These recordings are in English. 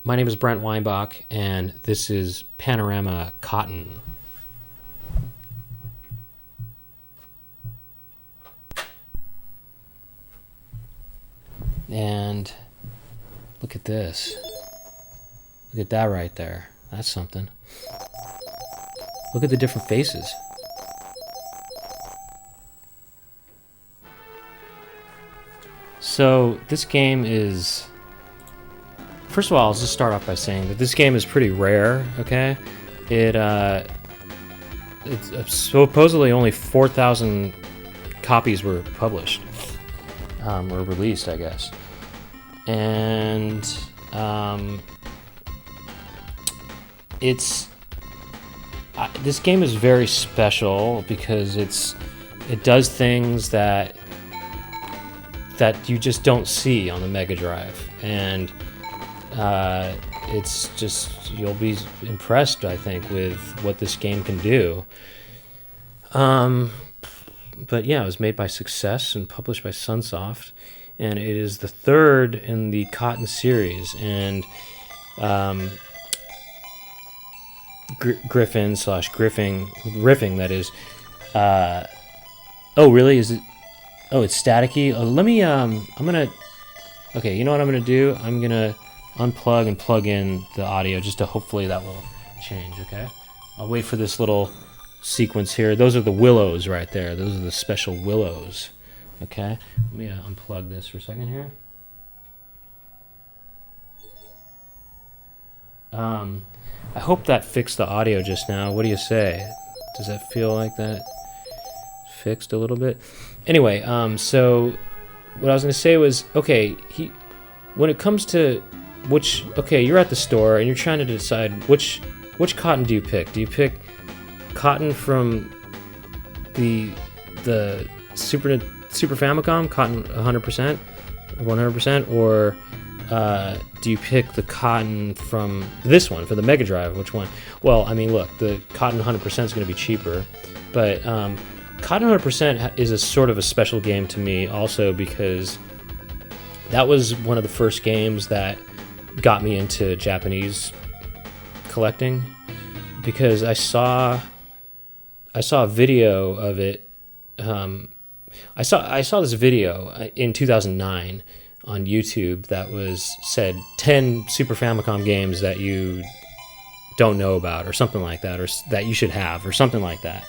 My name is Brent Weinbach, and this is Panorama Cotton. And look at this. Look at that right there. That's something. Look at the different faces. So this game is... First of all, I'll just start off by saying that this game is pretty rare, okay? It's supposedly only 4,000 copies were published, or released, I guess. And this game is very special because it does things that you just don't see on the Mega Drive, and it's just, you'll be impressed, I think, with what this game can do. But yeah, it was made by Success and published by Sunsoft, and it is the third in the Cotton series. And Griffing, that is. Oh, really? Is it? Oh, it's staticky. Let me. I'm gonna. Okay, you know what I'm gonna do? I'm gonna unplug and plug in the audio just to hopefully that will change. Okay, I'll wait for this little sequence here. Those are the willows right there. Those are the special willows. Okay, let me unplug this for a second here. I hope that fixed the audio just now. What do you say? Does that feel like that fixed a little bit? Anyway, so what I was going to say was, okay, when it comes to you're at the store and you're trying to decide which cotton do you pick? Do you pick cotton from the Super Famicom, cotton 100%, 100%, or do you pick the cotton from this one, for the Mega Drive? Which one? Well, I mean, look, the cotton 100% is going to be cheaper, but cotton 100% is a sort of a special game to me also because that was one of the first games that got me into Japanese collecting, because I saw a video of it. I saw this video in 2009 on YouTube that said 10 Super Famicom games that you don't know about, or something like that, or that you should have, or something like that.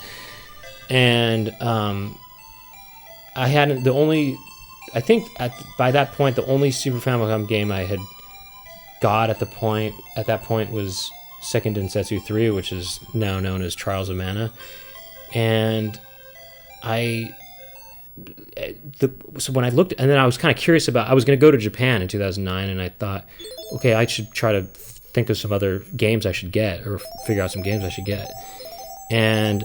And I hadn't. By that point, the only Super Famicom game I had got at that point was Seiken Densetsu 3, which is now known as Trials of Mana. And so when I looked, and then I was kind of curious I was going to go to Japan in 2009, and I thought, okay, I should try to think of some other games I should get, or figure out some games I should get. And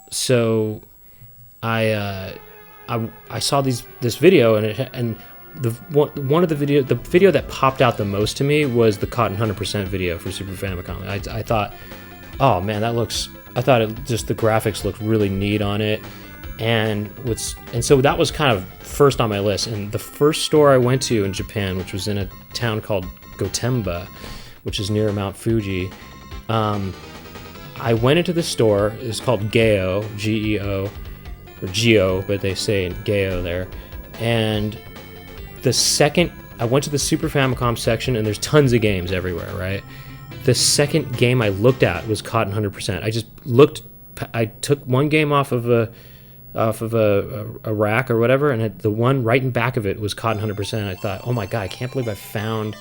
so I saw this video, and the video that popped out the most to me was the Cotton 100% video for Super Famicom. I thought, oh man, the graphics looked really neat on it, and so that was kind of first on my list. And the first store I went to in Japan, which was in a town called Gotemba, which is near Mount Fuji, I went into the store. It's called Geo, Geo, or Geo, but they say Geo there. And the second I went to the Super Famicom section, and there's tons of games everywhere, right? The second game I looked at was Cotton 100%. I took one game off of a rack or whatever, and the one right in back of it was Cotton 100%. I thought, oh my god, I can't believe I found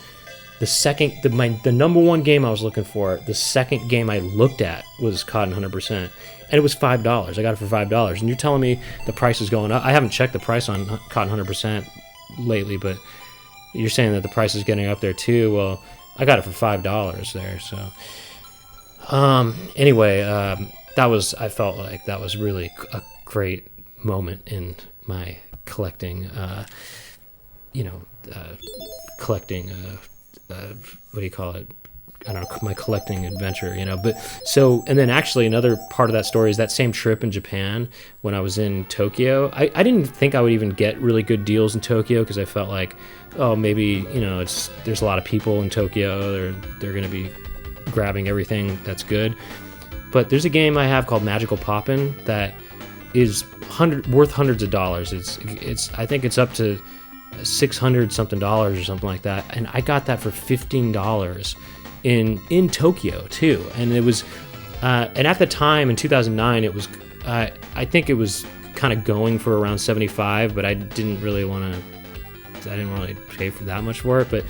the number one game I was looking for. The second game I looked at was Cotton 100%, and it was $5. I got it for $5, and you're telling me the price is going up? I haven't checked the price on Cotton 100% lately, but you're saying that the price is getting up there too. Well, I got it for $5 there. So anyway, I felt like that was really a great moment in my collecting, collecting, what do you call it? I don't know, my collecting adventure, you know. But so, and then actually another part of that story is that same trip in Japan when I was in Tokyo. I didn't think I would even get really good deals in Tokyo because I felt like, oh, maybe, you know, there's a lot of people in Tokyo. They're going to be grabbing everything that's good. But there's a game I have called Magical Poppin' that is worth hundreds of dollars. It's I think it's up to $600 something or something like that, and I got that for $15 in Tokyo too. And it was and at the time in 2009 it was I think it was kind of going for around 75, but I didn't really pay for that much for it. But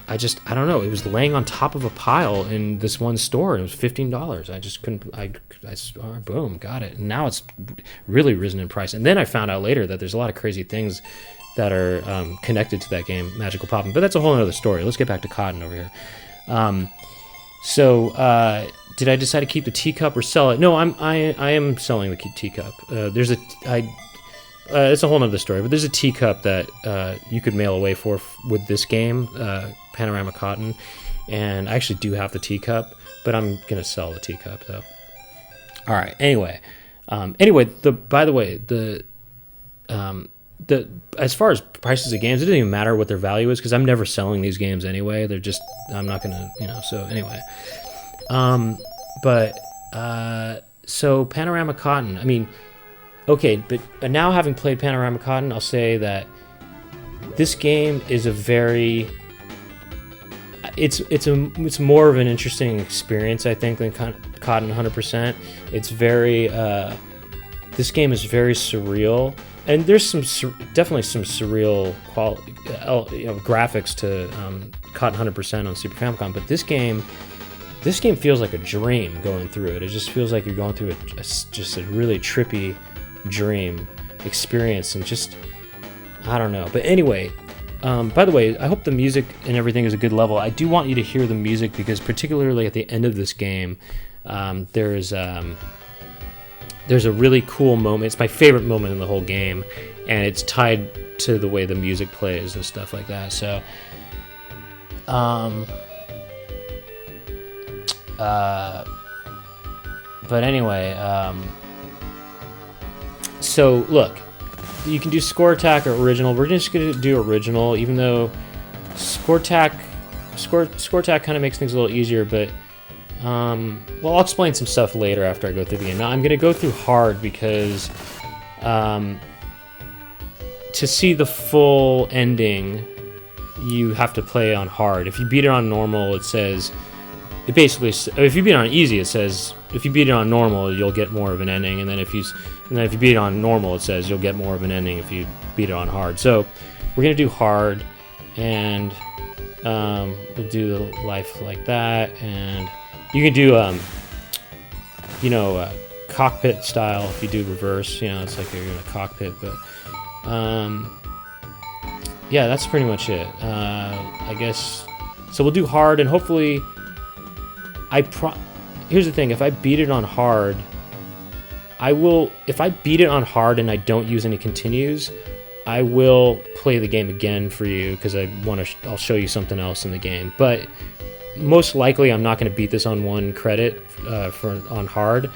I don't know, it was laying on top of a pile in this one store and it was $15. I just couldn't, boom, got it. And now it's really risen in price. And then I found out later that there's a lot of crazy things that are connected to that game, Magical Poppin'. But that's a whole other story. Let's get back to Cotton over here. Did I decide to keep the teacup or sell it? No, I am selling the teacup. It's a whole other story, but there's a teacup that you could mail away with this game, Panorama Cotton, and I actually do have the teacup, but I'm gonna sell the teacup though. All right. Anyway, as far as prices of games, it doesn't even matter what their value is because I'm never selling these games anyway. I'm not gonna, you know. So anyway, so Panorama Cotton. I mean, okay, but now having played Panorama Cotton, I'll say that this game is it's more of an interesting experience, I think, than Cotton 100%. It's very this game is very surreal, and there's definitely some surreal graphics to Cotton 100% on Super Famicom, but this game feels like a dream going through it. It just feels like you're going through just a really trippy dream experience, and just, I don't know. But anyway, by the way, I hope the music and everything is a good level. I do want you to hear the music because particularly at the end of this game, there's a really cool moment. It's my favorite moment in the whole game, and it's tied to the way the music plays and stuff like that. So, but anyway, so look, you can do score attack or original. We're just gonna do original, even though score attack kind of makes things a little easier. But well, I'll explain some stuff later after I go through the game. Now I'm gonna go through hard because to see the full ending, you have to play on hard. If you beat it on normal, it basically, if you beat it on easy, it says if you beat it on normal, you'll get more of an ending, and then if you beat it on normal, it says you'll get more of an ending if you beat it on hard. So we're gonna do hard, and we'll do the life like that, and you can do cockpit style if you do reverse. You know, it's like you're in a cockpit, but yeah, that's pretty much it. I guess so. We'll do hard, and hopefully, here's the thing: if I beat it on hard, if I beat it on hard and I don't use any continues, I will play the game again for you because I'll show you something else in the game. But most likely I'm not going to beat this on one credit on hard,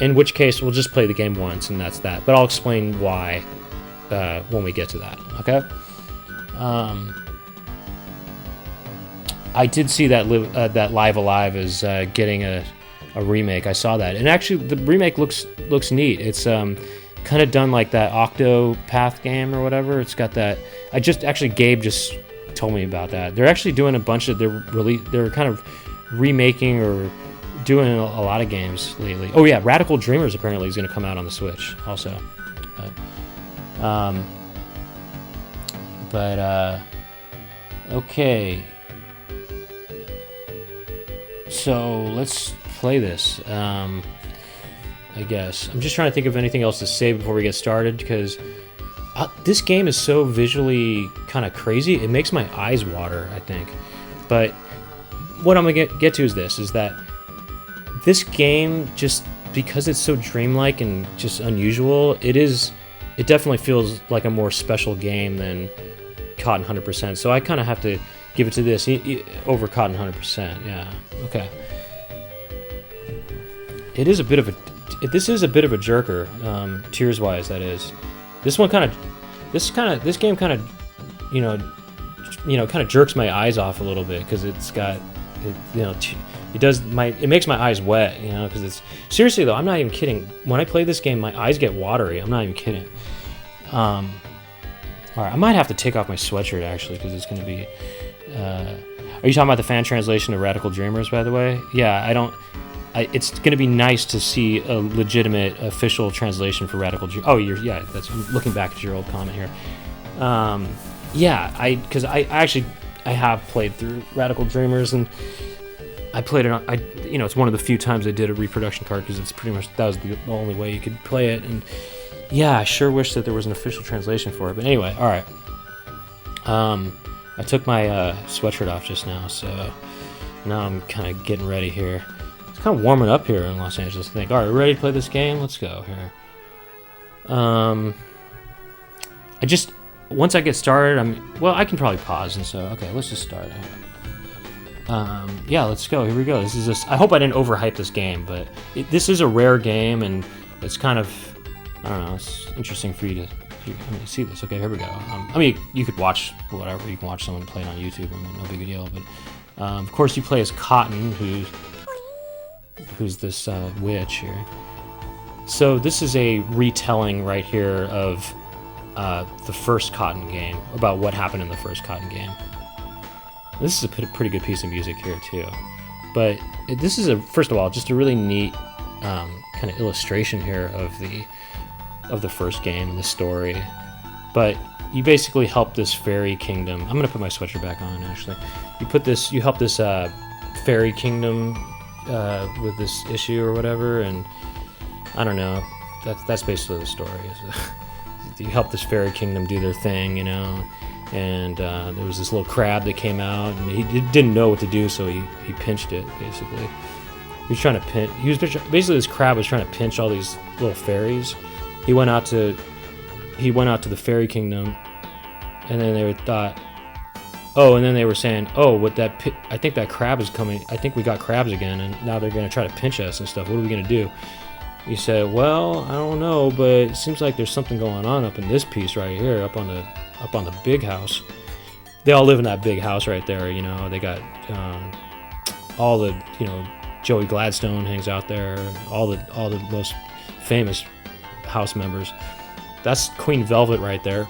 in which case we'll just play the game once and that's that. But I'll explain why when we get to that, okay? I did see that Live Alive is getting a remake. I saw that, and actually the remake looks neat. It's kind of done like that Octopath game or whatever. It's got that. Gabe just told me about that. They're actually doing a bunch of they're kind of remaking or doing a lot of games lately. Oh yeah, Radical Dreamers apparently is going to come out on the Switch also. Okay. So let's play this. I guess I'm just trying to think of anything else to say before we get started, because this game is so visually kind of crazy. It makes my eyes water, I think. But what I'm gonna get to is that this game, just because it's so dreamlike and just unusual, it definitely feels like a more special game than Cotton 100%, so I kind of have to give it to this over Cotton 100%. Yeah. Okay. It is a bit of a. This is a bit of a jerker, tears wise. That is. This one this game kind of, kind of jerks my eyes off a little bit because it's got, it makes my eyes wet, because it's seriously though. I'm not even kidding. When I play this game, my eyes get watery. I'm not even kidding. All right, I might have to take off my sweatshirt actually because it's going to be. Are you talking about the fan translation of Radical Dreamers, by the way? Yeah, it's going to be nice to see a legitimate official translation for Radical Dreamers. Oh, that's looking back at your old comment here. Because I have played through Radical Dreamers, and I played it on. It's one of the few times I did a reproduction card because it's pretty much that was the only way you could play it. And yeah, I sure wish that there was an official translation for it. But anyway, all right. I took my sweatshirt off just now, so now I'm kind of getting ready here. It's kind of warming up here in Los Angeles, I think. All right, ready to play this game? Let's go here. Once I get started, I can probably pause, and so, okay, let's just start. Yeah, let's go. Here we go. I hope I didn't overhype this game, but this is a rare game, and it's kind of, I don't know, it's interesting for you to see this. Okay, here we go. You could watch whatever. You can watch someone play it on YouTube. No big deal. But of course, you play as Cotton, who's this witch here. So this is a retelling right here of the first Cotton game, about what happened in the first Cotton game. This is a pretty good piece of music here too. But this is first of all, just a really neat kind of illustration here of the first game and the story. But you basically help this fairy kingdom. I'm gonna put my sweatshirt back on actually. You help this fairy kingdom with this issue or whatever, and I don't know. That's basically the story. You help this fairy kingdom do their thing, and there was this little crab that came out, and he didn't know what to do, so he pinched it basically. Basically this crab was trying to pinch all these little fairies. He went out to the fairy kingdom, and then they were saying, I think that crab is coming. I think we got crabs again, and now they're going to try to pinch us and stuff. What are we going to do? He said, well, I don't know, but it seems like there's something going on up in this piece right here, up on the big house. They all live in that big house right there, They got all the, Joey Gladstone hangs out there, all the most famous house members. That's Queen Velvet right there,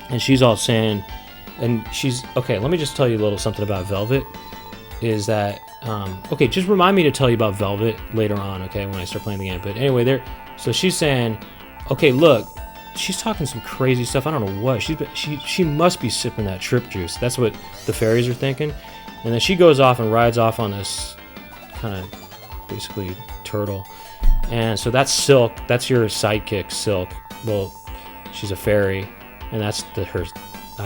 and she's all saying, let me just tell you a little something about Velvet. Is that just remind me to tell you about Velvet later on, okay, when I start playing the game. But anyway, so she's saying, okay, look, she's talking some crazy stuff. I don't know what she must be sipping that trip juice. That's what the fairies are thinking. And then she goes off and rides off on this kind of basically turtle. And so that's Silk. That's your sidekick, Silk. Well, she's a fairy, and that's her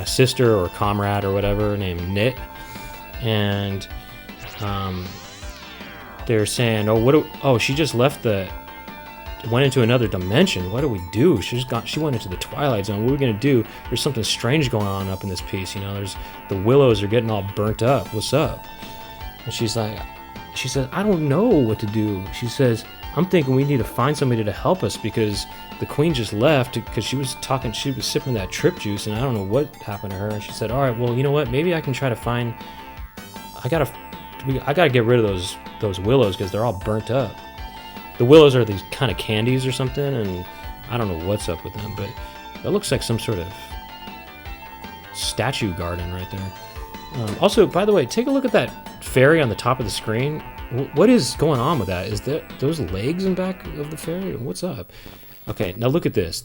sister or comrade or whatever named Knit. And they're saying, she just went into another dimension. What do we do? She went into the Twilight Zone. What are we gonna do? There's something strange going on up in this piece. There's the willows are getting all burnt up. What's up? And she said, I don't know what to do. She says, I'm thinking we need to find somebody to help us because the queen just left because she was sipping that trip juice, and I don't know what happened to her. And she said, all right, well, you know what? Maybe I can try to find. I gotta get rid of those willows because they're all burnt up. The willows are these kind of candies or something, and I don't know what's up with them, but it looks like some sort of statue garden right there. Also, by the way, take a look at that fairy on the top of the screen. What is going on with that? Is those legs in back of the fairy? What's up? Okay, now look at this.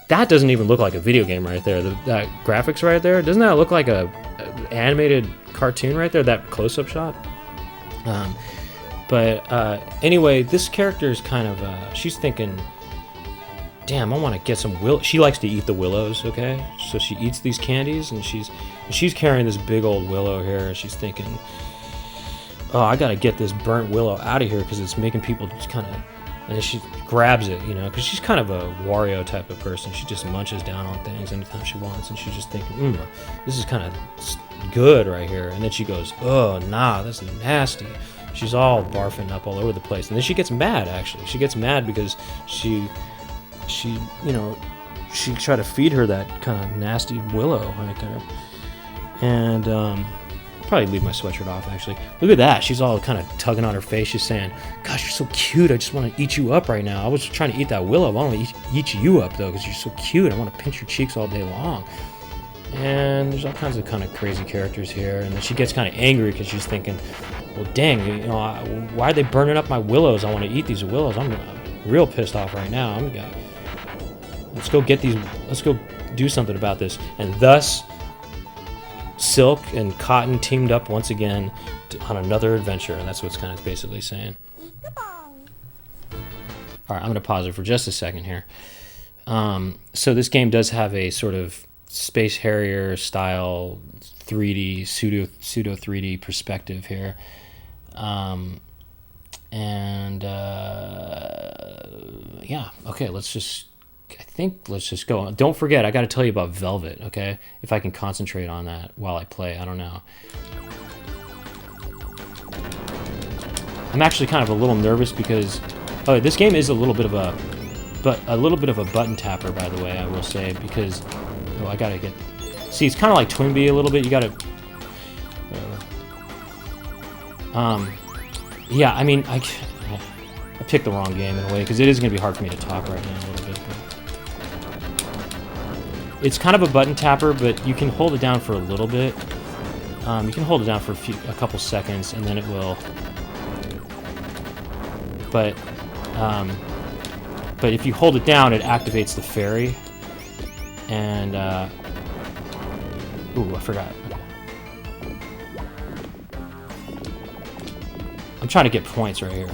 That doesn't even look like a video game right there. That graphics right there, doesn't that look like a animated cartoon right there? That close-up shot. Anyway, this character is kind of she's thinking, damn, I want to get some willow. She likes to eat the willows, okay? So she eats these candies, and she's carrying this big old willow here, and she's thinking, I gotta get this burnt willow out of here because it's making people just kind of and then she grabs it, you know, because she's kind of a Wario type of person. She just munches down on things anytime she wants, and she's just thinking, this is kind of good right here. And then she goes, oh, nah, that's nasty. She's all barfing up all over the place, and then she gets mad. Actually, she gets mad because she tried to feed her that kind of nasty willow right there, and probably leave my sweatshirt off. Actually, look at that. She's all kind of tugging on her face. She's saying, "Gosh, you're so cute. I just want to eat you up right now. I was trying to eat that willow. I want to eat you up though, because you're so cute. I want to pinch your cheeks all day long." And there's all kinds of kind of crazy characters here, and then she gets kind of angry because she's thinking, well, dang, you know, why are they burning up my willows? I want to eat these willows. I'm real pissed off right now. Let's go get these. Let's go do something about this. And thus, Silk and Cotton teamed up once again on another adventure, and that's what it's kind of basically saying. All right, I'm going to pause it for just a second here. So this game does have a sort of Space Harrier style 3D pseudo 3D perspective here, yeah, okay, let's just go. Don't forget, I got to tell you about Velvet, okay? If I can concentrate on that while I play, I don't know. I'm actually kind of a little nervous because this game is a little bit of a button tapper, by the way, I will say, because I gotta get. See, it's kind of like Twinbee a little bit. You gotta. Yeah, I mean, I picked the wrong game in a way because it is gonna be hard for me to talk right now a little bit. But it's kind of a button tapper, but you can hold it down for a little bit. You can hold it down for a couple seconds, and then it will. But if you hold it down, it activates the fairy. And, ooh, I forgot. I'm trying to get points right here.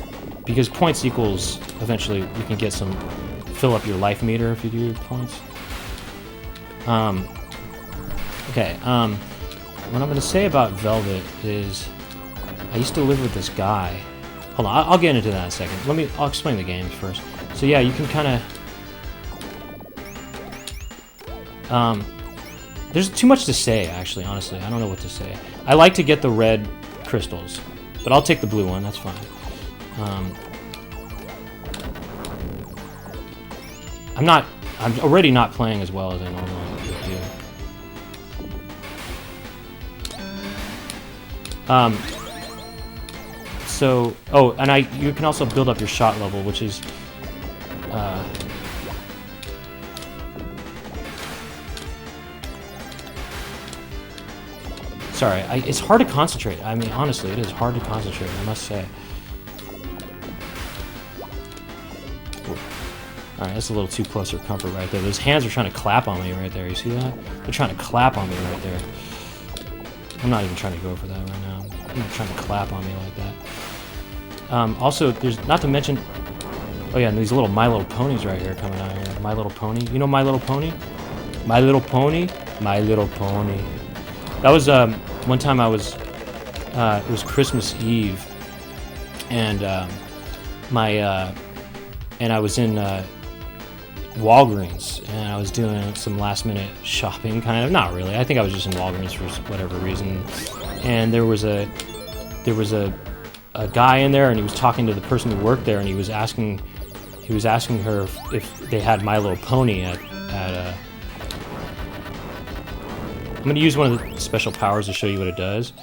Because points equals, eventually, you can get some, fill up your life meter if you do points. Okay, what I'm going to say about Velvet is, I used to live with this guy. Hold on, I'll get into that in a second. I'll explain the games first. So yeah, you can kind of... there's too much to say, actually, honestly. I don't know what to say. I like to get the red crystals, but I'll take the blue one, that's fine. I'm already not playing as well as I normally do. So, and you can also build up your shot level, which is, sorry, it's hard to concentrate. I mean, honestly, it is hard to concentrate, I must say. Alright, that's a little too close for comfort right there. Those hands are trying to clap on me right there. You see that? They're trying to clap on me right there. I'm not even trying to go for that right now. I'm not trying to clap on me like that. Also, there's, not to mention... Oh yeah, and these little My Little Ponies right here coming out here. My Little Pony. You know My Little Pony? My Little Pony? My Little Pony. That was, one time I was... it was Christmas Eve. And, and I was in, Walgreens, and I was doing some last-minute shopping, kind of. Not really. I think I was just in Walgreens for whatever reason. And there was a guy in there, and he was talking to the person who worked there, and he was asking her if they had My Little Pony at I'm going to use one of the special powers to show you what it does.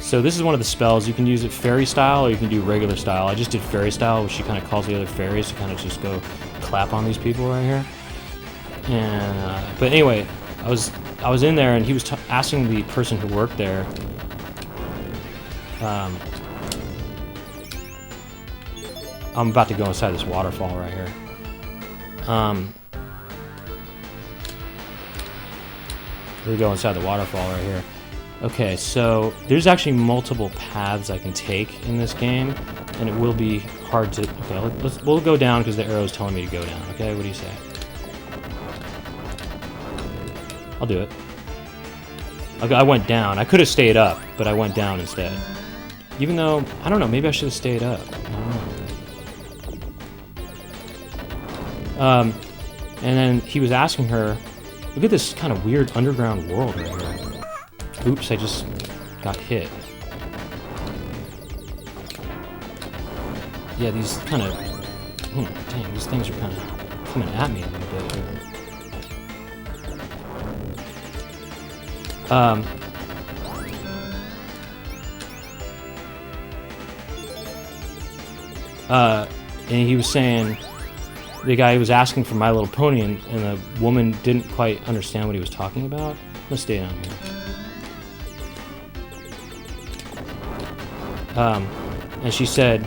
So this is one of the spells. You can use it fairy style, or you can do regular style. I just did fairy style, which she kind of calls the other fairies to kind of just go clap on these people right here. And but anyway, I was in there, and he was asking the person who worked there. I'm about to go inside this waterfall right here. Here we go inside the waterfall right here. Okay, so there's actually multiple paths I can take in this game, and it will be hard to... Okay, we'll go down because the arrow's telling me to go down, okay? What do you say? I'll do it. I went down. I could have stayed up, but I went down instead. Even though, I don't know, maybe I should have stayed up. I don't know. And then he was asking her, look at this kind of weird underground world right here. Oops, I just got hit. Yeah, these kind of... dang, these things are kind of coming at me a little bit here. And he was saying... The guy was asking for My Little Pony, and the woman didn't quite understand what he was talking about. Let's stay down here. And she said,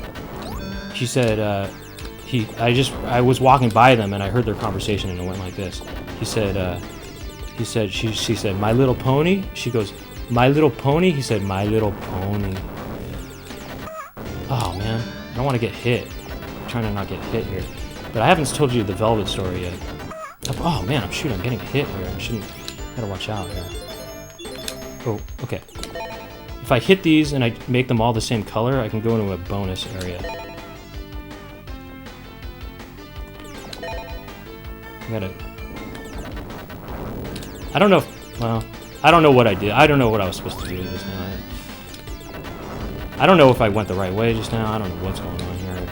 I was walking by them and I heard their conversation and it went like this. She said, My Little Pony? She goes, My Little Pony? He said, My Little Pony. Oh man, I don't want to get hit. I'm trying to not get hit here. But I haven't told you the Velvet story yet. Oh man, I'm getting hit here. I shouldn't, gotta watch out here. Oh, okay. If I hit these and I make them all the same color, I can go into a bonus area. I don't know if, well, I don't know what I did. I don't know what I was supposed to do just now. I don't know if I went the right way just now. I don't know what's going on here.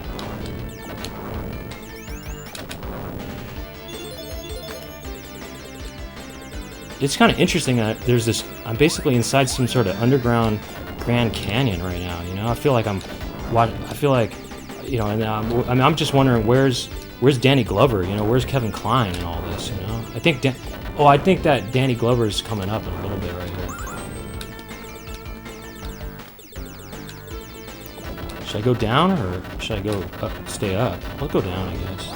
It's kind of interesting that there's this, I'm basically inside some sort of underground Grand Canyon right now, you know? I feel like, you know, and I'm just wondering where's Danny Glover, you know? Where's Kevin Kline and all this, you know? I think that Danny Glover's coming up in a little bit right here. Should I go down or should I go up, stay up? I'll go down, I guess.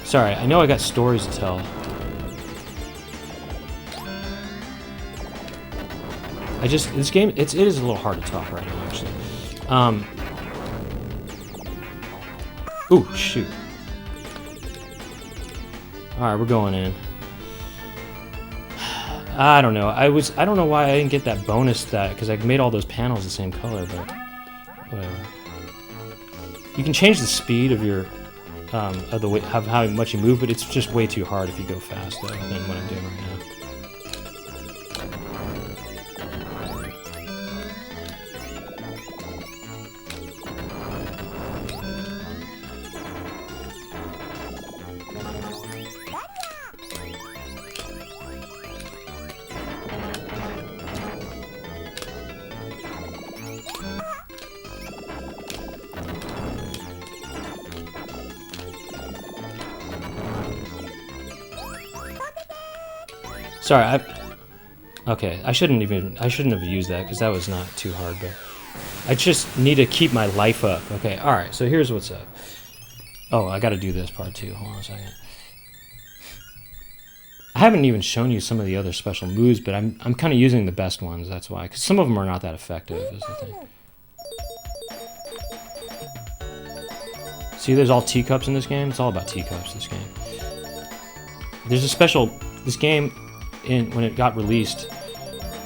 Sorry, I know I got stories to tell. This game, it is a little hard to talk right now, actually. Ooh, shoot. Alright, we're going in. I don't know. I don't know why I didn't get that bonus because I made all those panels the same color, but whatever. You can change the speed of your of the way of how much you move, but it's just way too hard if you go fast though than what I'm doing right now. Sorry, okay, I shouldn't have used that because that was not too hard, but I just need to keep my life up. Okay, alright, so here's what's up. Oh, I gotta do this part too. Hold on a second. I haven't even shown you some of the other special moves, but I'm kind of using the best ones, that's why. Because some of them are not that effective, is the thing. See, there's all teacups in this game? It's all about teacups, this game. There's a special... This game... when it got released,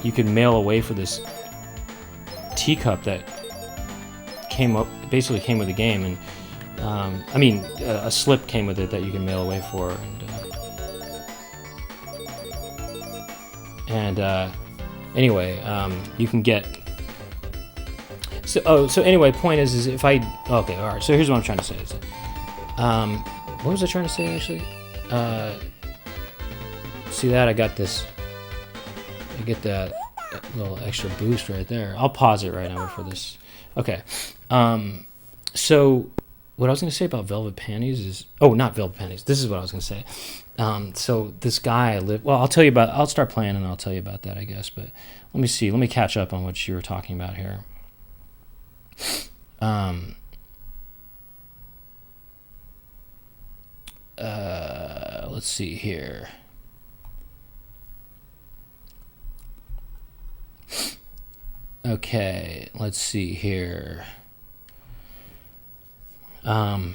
you could mail away for this teacup that basically came with the game, and a slip came with it that you can mail away for, anyway, you can get. So anyway, point is if I okay, all right. So here's what I'm trying to say. What was I trying to say actually? See that? I got this. I get that little extra boost right there. I'll pause it right now for this. Okay. So what I was going to say about Velvet Panties is... Oh, not Velvet Panties. This is what I was going to say. So this guy Well, I'll start playing and I'll tell you about that, I guess. But let me see. Let me catch up on what you were talking about here. Let's see here. Okay, let's see here. Too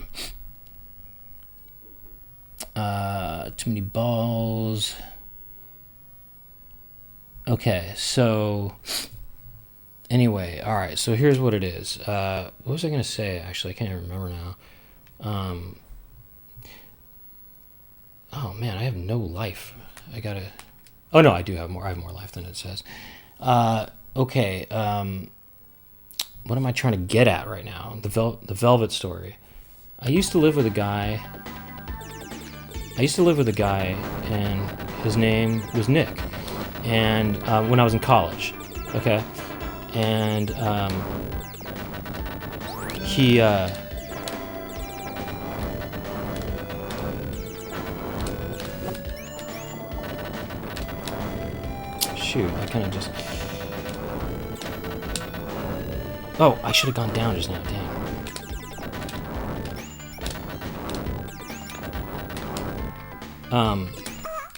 many balls. Okay, so anyway, all right. So here's what it is. What was I gonna say? Actually, I can't even remember now. Oh man, I have no life. I gotta. Oh no, I do have more. I have more life than it says. Okay. What am I trying to get at right now? The Velvet story. I used to live with a guy, and his name was Nick. And when I was in college, okay, and he. Shoot, I kind of just. Oh, I should have gone down just now. Dang.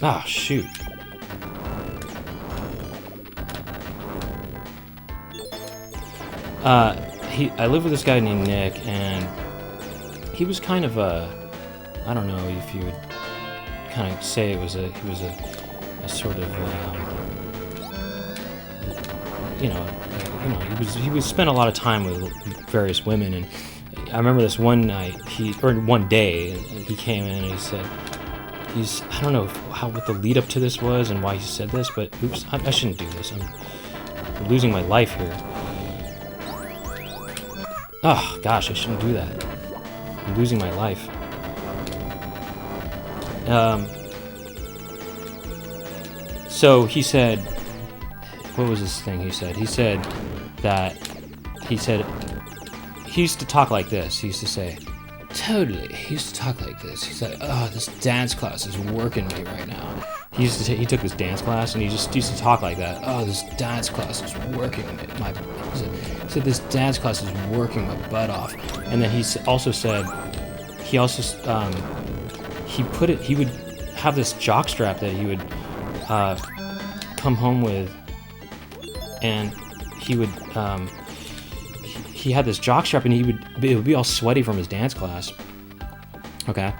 Ah, shoot. I lived with this guy named Nick, and he was kind of a, I don't know if you would kind of say he was a sort of, he would spend a lot of time with various women, and I remember this one night, one day, he came in and he said, I don't know what the lead up to this was and why he said this, but oops, I shouldn't do this. I'm losing my life here. Oh gosh, I shouldn't do that. I'm losing my life. So he said, what was this thing he said? He said he used to talk like this. He used to say, totally. He used to talk like this. He's like, oh, this dance class is working me right now. He took this dance class, and he just used to talk like that. Oh, this dance class is working me. He said this dance class is working my butt off. And then he also said, he would have this jock strap that he would come home with, and he would he had this jock strap, and it would be all sweaty from his dance class. Okay,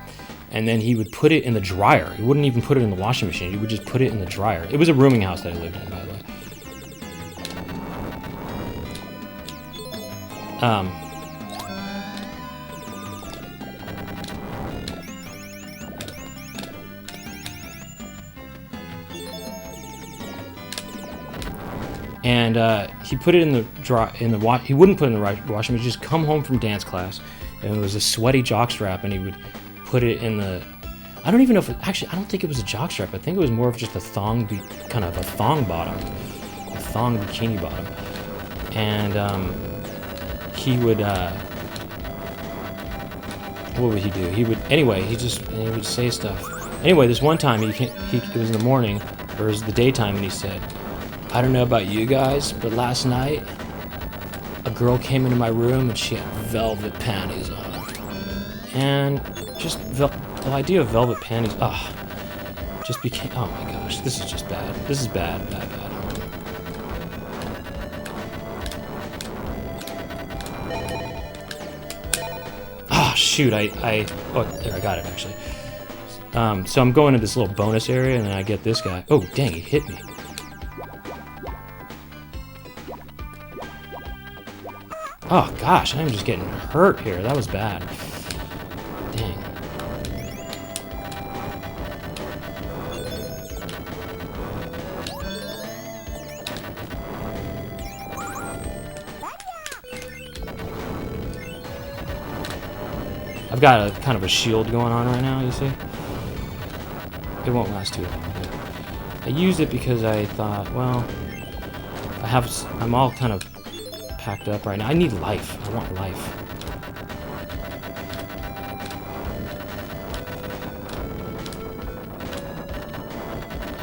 and then he would put it in the dryer. He wouldn't even put it in the washing machine. He would just put it in the dryer. It was a rooming house that I lived in, by the way. And he put it in the he wouldn't put it in the washing machine. He'd just come home from dance class, and it was a sweaty jock strap, and he would put it in the. I don't even know if I don't think it was a jock strap. I think it was more of just a kind of a thong bottom, a thong bikini bottom, and he would. What would he do? He would he would say stuff. Anyway, this one time it was in the morning, or it was the daytime, and he said, I don't know about you guys, but last night a girl came into my room and she had velvet panties on. And just the idea of velvet panties, just became, oh my gosh, this is just bad. This is bad. Shoot, there, I got it actually. So I'm going to this little bonus area, and then I get this guy. Oh, dang, he hit me. Oh gosh, I'm just getting hurt here. That was bad. Dang. I've got a kind of a shield going on right now, you see? It won't last too long, but I used it because I thought, well, I'm all kind of packed up right now. I need life. I want life.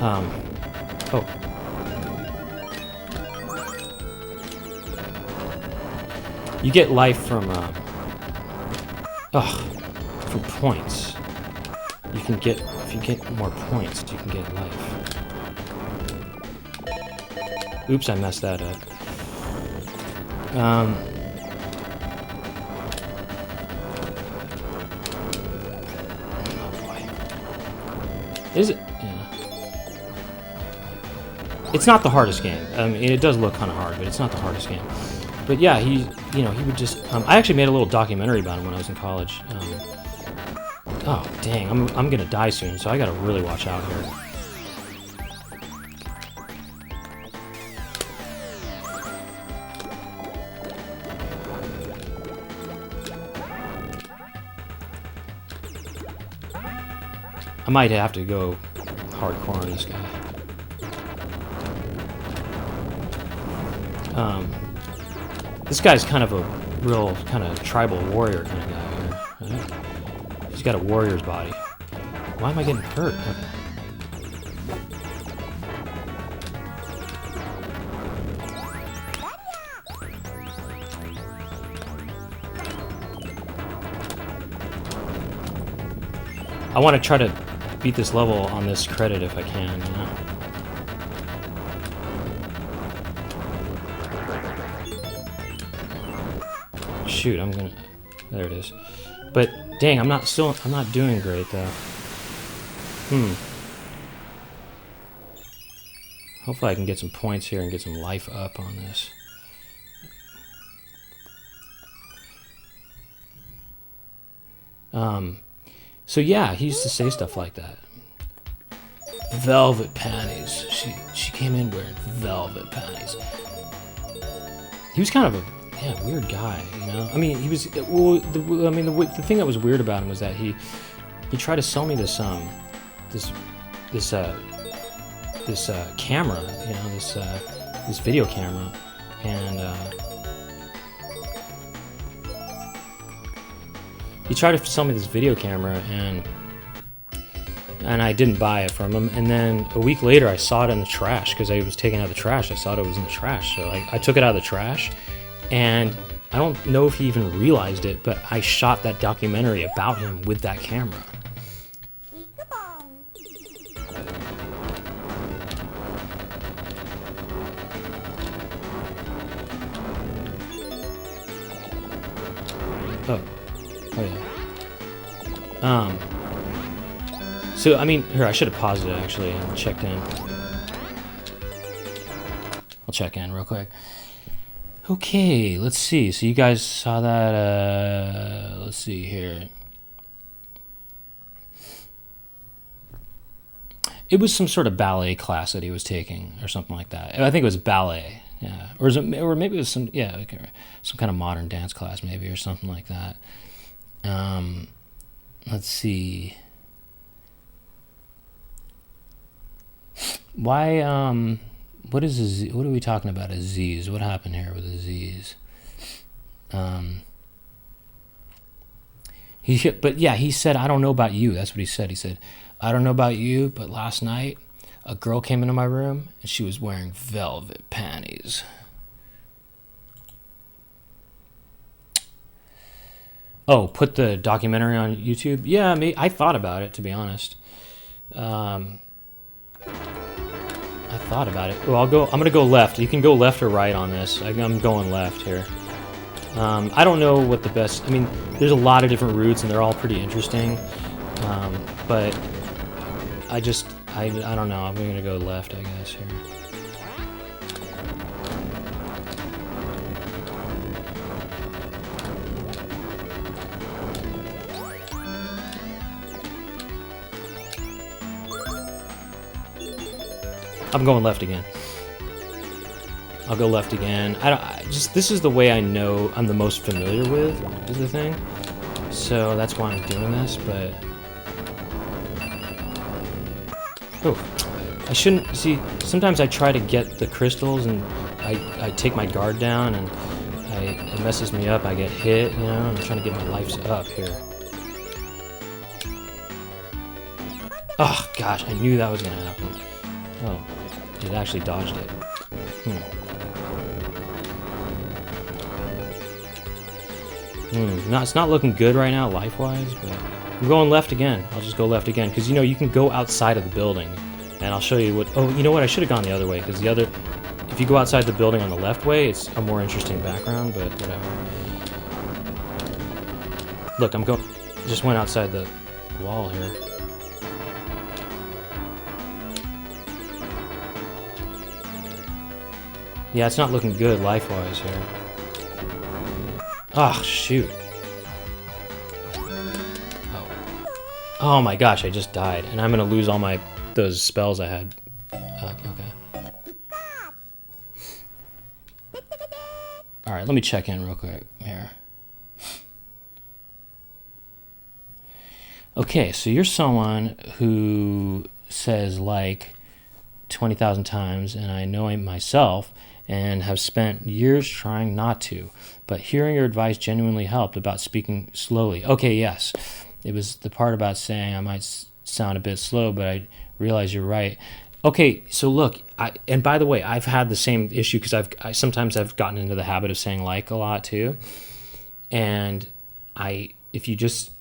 Oh. You get life from points. If you get more points, you can get life. Oops, I messed that up. Oh boy. Is it? Yeah. It's not the hardest game. I mean, it does look kind of hard, but it's not the hardest game. But yeah, he would just. I actually made a little documentary about him when I was in college. Oh dang, I'm gonna die soon, so I gotta really watch out here. I might have to go hardcore on this guy. This guy's kind of a real kind of tribal warrior kind of guy here. Right? He's got a warrior's body. Why am I getting hurt? Okay. I want to try to beat this level on this credit if I can, you know? Shoot, I'm gonna... There it is. But, dang, I'm not doing great, though. Hopefully I can get some points here and get some life up on this. So yeah, he used to say stuff like that. Velvet panties. She came in wearing velvet panties. He was kind of a weird guy, you know. I mean, he was. Well, the thing that was weird about him was that he tried to sell me this camera, you know, this video camera, and he tried to sell me this video camera, and I didn't buy it from him. And then a week later, I saw it in the trash because I was taking out the trash. I saw it was in the trash, so I took it out of the trash. And I don't know if he even realized it, but I shot that documentary about him with that camera. Oh yeah. So I mean, here I should have paused it actually and checked in. I'll check in real quick. Okay, let's see. So you guys saw that, let's see here. It was some sort of ballet class that he was taking or something like that. I think it was ballet, yeah. Or maybe it was some kind of modern dance class maybe or something like that. Let's see. Why, what is a Z? What are we talking about? A Z's? What happened here with the Z's? But yeah, he said, "I don't know about you." That's what he said. He said, "I don't know about you, but last night a girl came into my room and she was wearing velvet panties." Oh, put the documentary on YouTube? Yeah, I thought about it, to be honest. I thought about it. Well, I'm gonna go left. You can go left or right on this. I'm going left here. I don't know what the best. I mean, there's a lot of different routes, and they're all pretty interesting. But I don't know. I'm gonna go left, I guess here. I'm going left again. I'll go left again. This is the way I know I'm the most familiar with, is the thing. So that's why I'm doing this, but... Oh, I shouldn't... See, sometimes I try to get the crystals and I take my guard down and it messes me up. I get hit, you know, and I'm trying to get my lives up here. Oh, gosh, I knew that was going to happen. Oh, it actually dodged it. No, it's not looking good right now, life-wise, but I'm going left again. I'll just go left again, because, you know, you can go outside of the building, and I'll show you what... Oh, you know what? I should have gone the other way, because if you go outside the building on the left way, it's a more interesting background, but whatever. Look, just went outside the wall here. Yeah, it's not looking good life-wise here. Ah, shoot. Oh. Oh my gosh, I just died. And I'm gonna lose all those spells I had. Okay. Alright, let me check in real quick here. Okay, so you're someone who says like 20,000 times, and I know it myself, and have spent years trying not to, but hearing your advice genuinely helped about speaking slowly. Okay, yes, it was the part about saying I might sound a bit slow, but I realize you're right. Okay, so look, and by the way, I've had the same issue because sometimes I've gotten into the habit of saying like a lot too, and if you just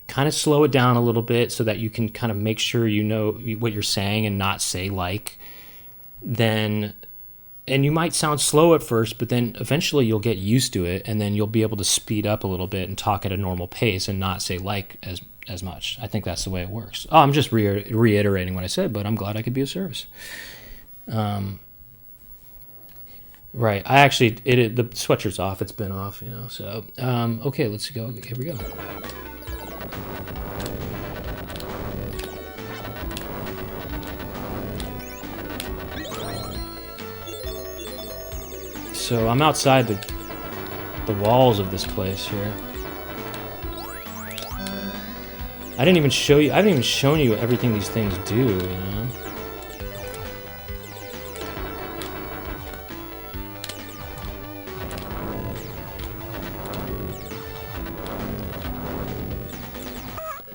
kind of slow it down a little bit so that you can kind of make sure you know what you're saying and not say like, then, and you might sound slow at first, but then eventually you'll get used to it, and then you'll be able to speed up a little bit and talk at a normal pace and not say like as much. I think that's the way it works. Oh, I'm just reiterating what I said, but I'm glad I could be of service. Right. I actually, the sweatshirt's off. It's been off, you know, so, okay, let's go. Here we go. So I'm outside the walls of this place here. I haven't even shown you everything these things do, you know?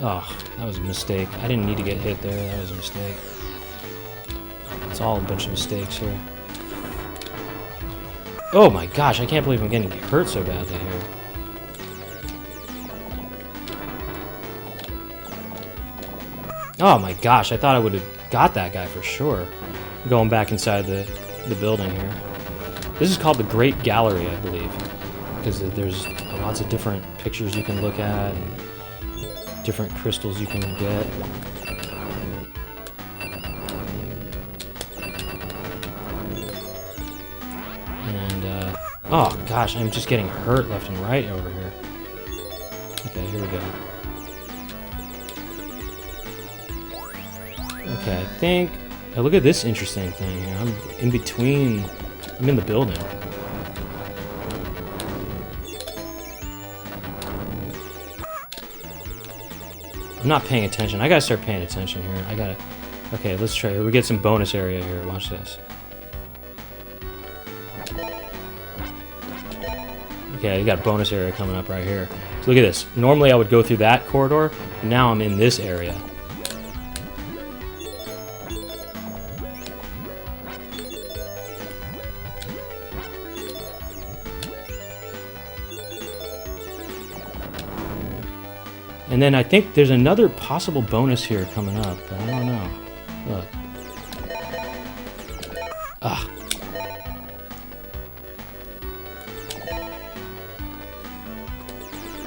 Oh, that was a mistake. I didn't need to get hit there. That was a mistake. It's all a bunch of mistakes here. Oh my gosh, I can't believe I'm getting hurt so badly here. Oh my gosh, I thought I would have got that guy for sure. Going back inside the building here. This is called the Great Gallery, I believe. Because there's lots of different pictures you can look at and different crystals you can get. Oh gosh, I'm just getting hurt left and right over here. Okay, here we go. Okay, I think... Oh, look at this interesting thing here. I'm in between... I'm in the building. I'm not paying attention. I gotta start paying attention here. I gotta... Okay, let's try here. We get some bonus area here. Watch this. Okay, you got a bonus area coming up right here. So look at this. Normally I would go through that corridor. Now I'm in this area. And then I think there's another possible bonus here coming up, but I don't know. Look. Ah.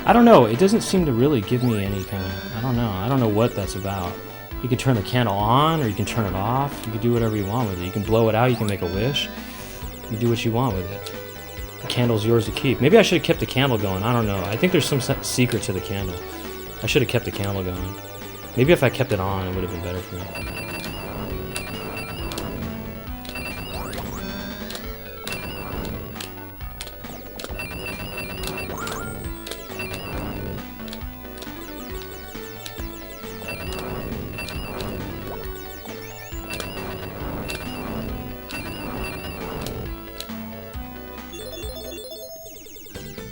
I don't know, it doesn't seem to really give me any kind of, I don't know what that's about. You can turn the candle on, or you can turn it off, you can do whatever you want with it. You can blow it out, you can make a wish, you do what you want with it. The candle's yours to keep. Maybe I should have kept the candle going, I don't know. I think there's some secret to the candle. I should have kept the candle going. Maybe if I kept it on, it would have been better for me.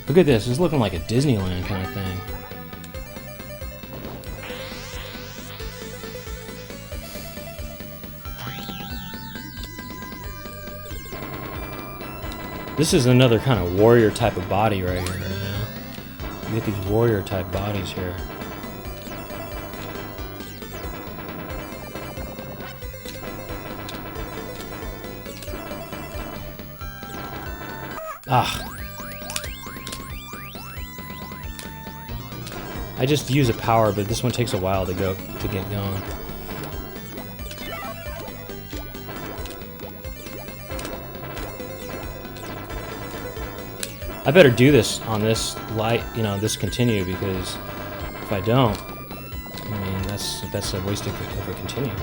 Look at this, it's looking like a Disneyland kind of thing. This is another kind of warrior type of body right here, you know? You get these warrior type bodies here. Ah. I just use a power, but this one takes a while to get going. I better do this on this light, you know, this continue, because if I don't, I mean, that's a waste of a continue.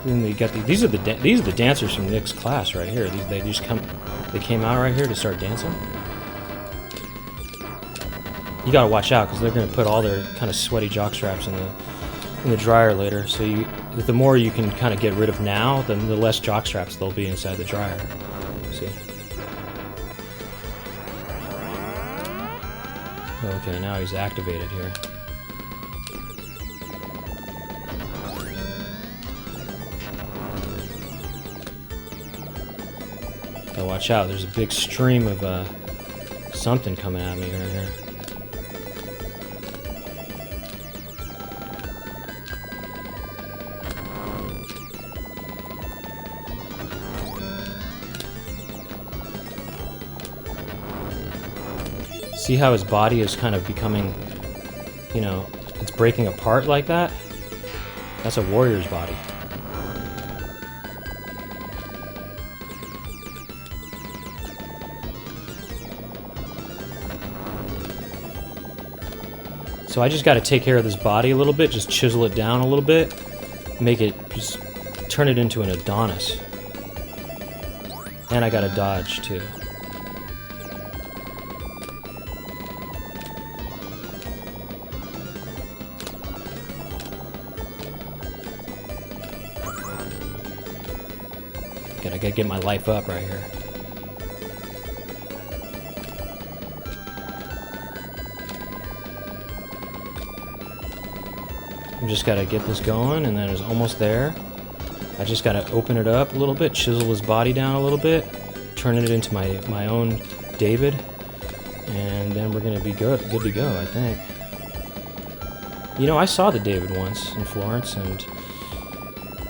Then you got these are the dancers from Nick's class right here. They came out right here to start dancing. You gotta watch out, because they're gonna put all their kind of sweaty jock straps in the dryer later. So the more you can kind of get rid of now, then the less jock straps there'll be inside the dryer. See? Okay, now he's activated here. Gotta watch out, there's a big stream of something coming at me right here. See how his body is kind of becoming, you know, it's breaking apart like that? That's a warrior's body. So I just got to take care of this body a little bit, just chisel it down a little bit, make it, just turn it into an Adonis. And I got to dodge too. I gotta get my life up right here. I just gotta get this going, and then it's almost there. I just gotta open it up a little bit, chisel his body down a little bit, turn it into my own David, and then we're gonna be good to go, I think. You know, I saw the David once in Florence, and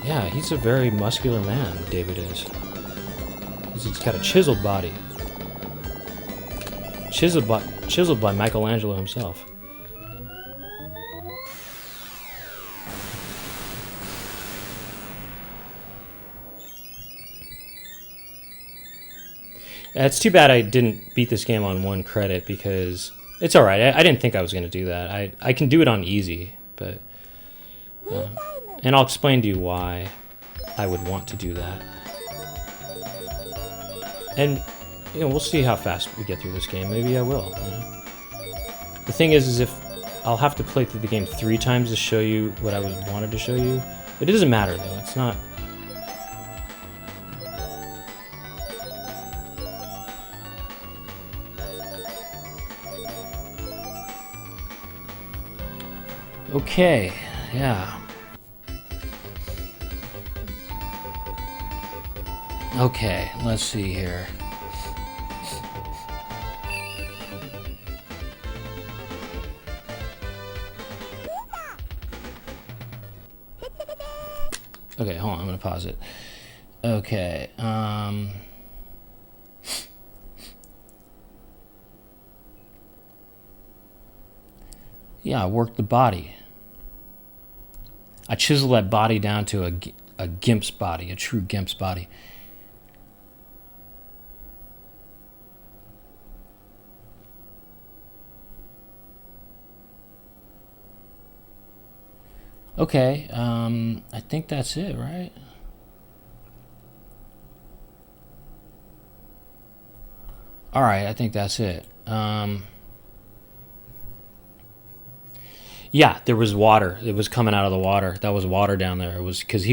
yeah, he's a very muscular man, David is. He's got a chiseled body. Chiseled by Michelangelo himself. It's too bad I didn't beat this game on 1 credit, because it's alright. I didn't think I was going to do that. I can do it on easy, but... and I'll explain to you why I would want to do that. And, you know, we'll see how fast we get through this game. Maybe I will, you know? The thing is if I'll have to play through the game 3 times to show you what I wanted to show you. But it doesn't matter, though. It's not... Okay, yeah. Okay, let's see here. Okay, hold on, I'm gonna pause it. Okay, yeah, I worked the body. I chiseled that body down to a gimp's body, a true gimp's body. Okay, I think that's it, right? Alright, I think that's it. Yeah, there was water. It was coming out of the water. That was water down there. It was because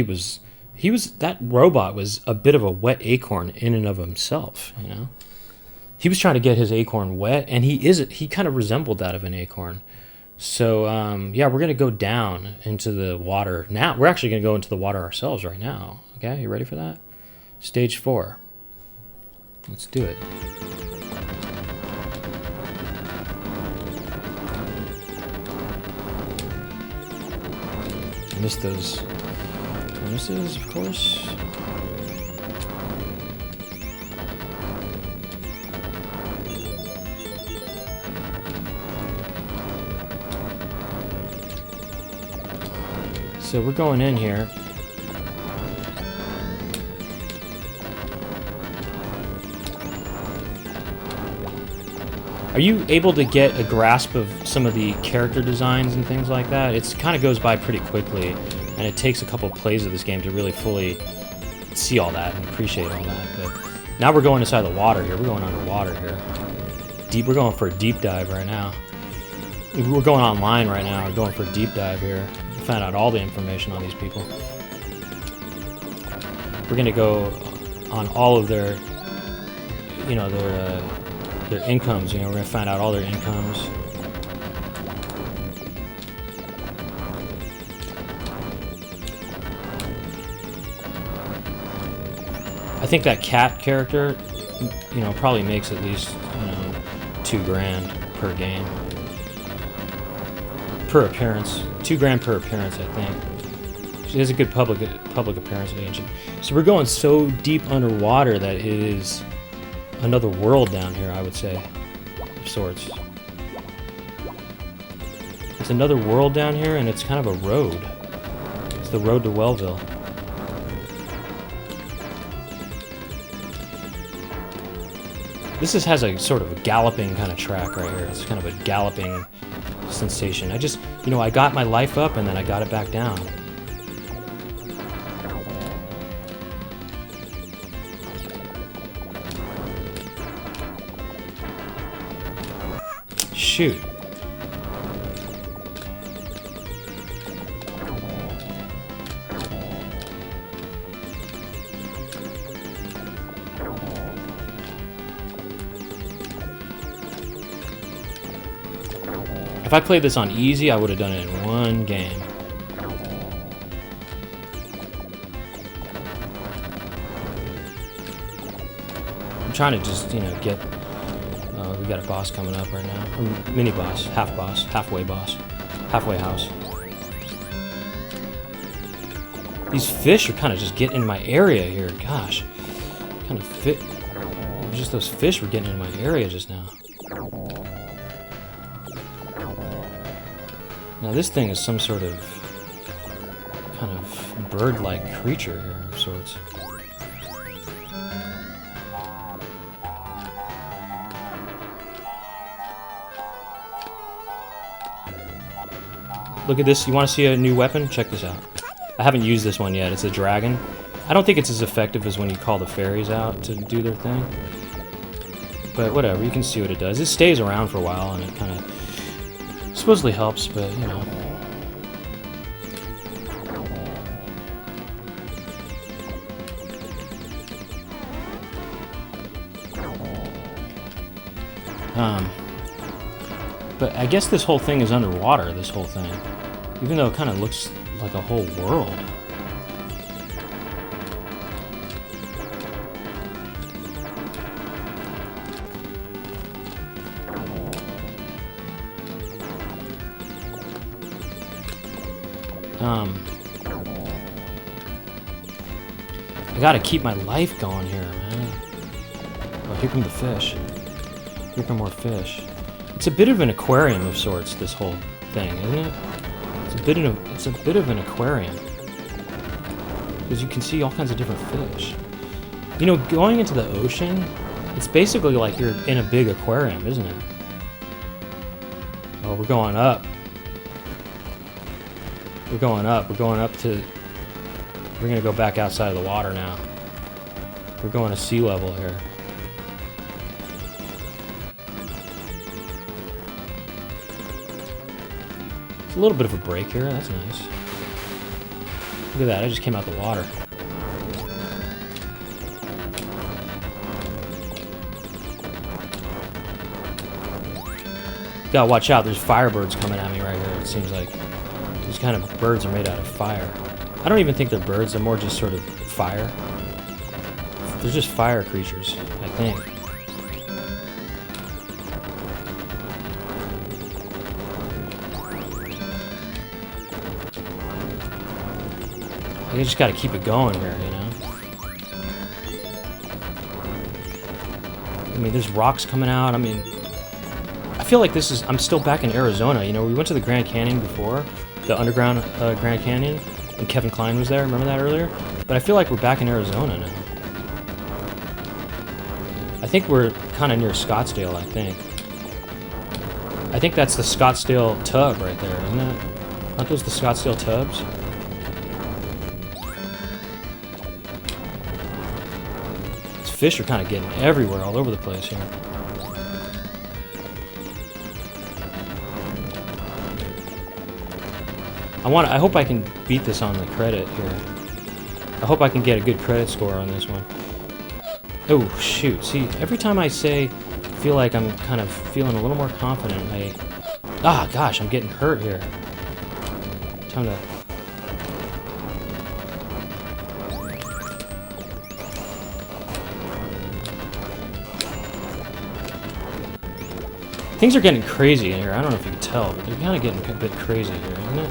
that robot was a bit of a wet acorn in and of himself, you know? He was trying to get his acorn wet, and he kind of resembled that of an acorn. So, yeah, we're going to go down into the water now. We're actually going to go into the water ourselves right now. Okay, you ready for that? Stage 4. Let's do it. I missed those bonuses, of course. So we're going in here. Are you able to get a grasp of some of the character designs and things like that? It kind of goes by pretty quickly, and it takes a couple plays of this game to really fully see all that and appreciate all that. But now we're going inside the water here. We're going underwater here. We're going for a deep dive right now. We're going online right now. We're going for a deep dive here. We found out all the information on these people. We're going to go on all of their, you know, their incomes. You know, we're going to find out all their incomes. I think that cat character, you know, probably makes at least, you know, $2,000 per game. Per appearance. $2,000 per appearance, I think. She has a good public appearance at Ancient. So we're going so deep underwater that it is another world down here, I would say, of sorts. It's another world down here, and it's kind of a road. It's the road to Wellville. This has a sort of a galloping kind of track right here. It's kind of a galloping sensation. I just, you know, I got my life up and then I got it back down. Shoot. If I played this on easy, I would have done it in one game. I'm trying to just, you know, get... we got a boss coming up right now. Or mini boss, halfway house. These fish are kind of just getting in my area here. Gosh, kind of fit. Just those fish were getting in my area just now. Now this thing is some sort of kind of bird-like creature here of sorts. Look at this. You want to see a new weapon? Check this out. I haven't used this one yet. It's a dragon. I don't think it's as effective as when you call the fairies out to do their thing. But whatever, you can see what it does. It stays around for a while and it kind of supposedly helps, but you know. But I guess this whole thing is underwater, this whole thing. Even though it kind of looks like a whole world. I gotta keep my life going here, man. Oh, here come the fish. Here come more fish. It's a bit of an aquarium of sorts, this whole thing, isn't it? It's a bit of an aquarium. Because you can see all kinds of different fish. You know, going into the ocean, it's basically like you're in a big aquarium, isn't it? Oh, we're going up. We're going up. We're going up to... We're going to go back outside of the water now. We're going to sea level here. It's a little bit of a break here. That's nice. Look at that. I just came out the water. Gotta watch out. There's firebirds coming at me right here. It seems like these kind of birds are made out of fire. I don't even think they're birds. They're more just sort of fire. They're just fire creatures, I think. You just gotta keep it going here, you know? I mean, there's rocks coming out. I mean, I feel like this is... I'm still back in Arizona, you know? We went to the Grand Canyon before. The underground Grand Canyon. And Kevin Kline was there. Remember that earlier? But I feel like we're back in Arizona now. I think we're kind of near Scottsdale, I think. I think that's the Scottsdale tub right there, isn't it? Aren't those the Scottsdale tubs? These fish are kind of getting everywhere, all over the place here. I hope I can beat this on the credit here. I hope I can get a good credit score on this one. Oh, shoot. See, every time I feel like I'm kind of feeling a little more confident, gosh, I'm getting hurt here. Time to... Things are getting crazy in here. I don't know if you can tell, but they're kind of getting a bit crazy here, isn't it?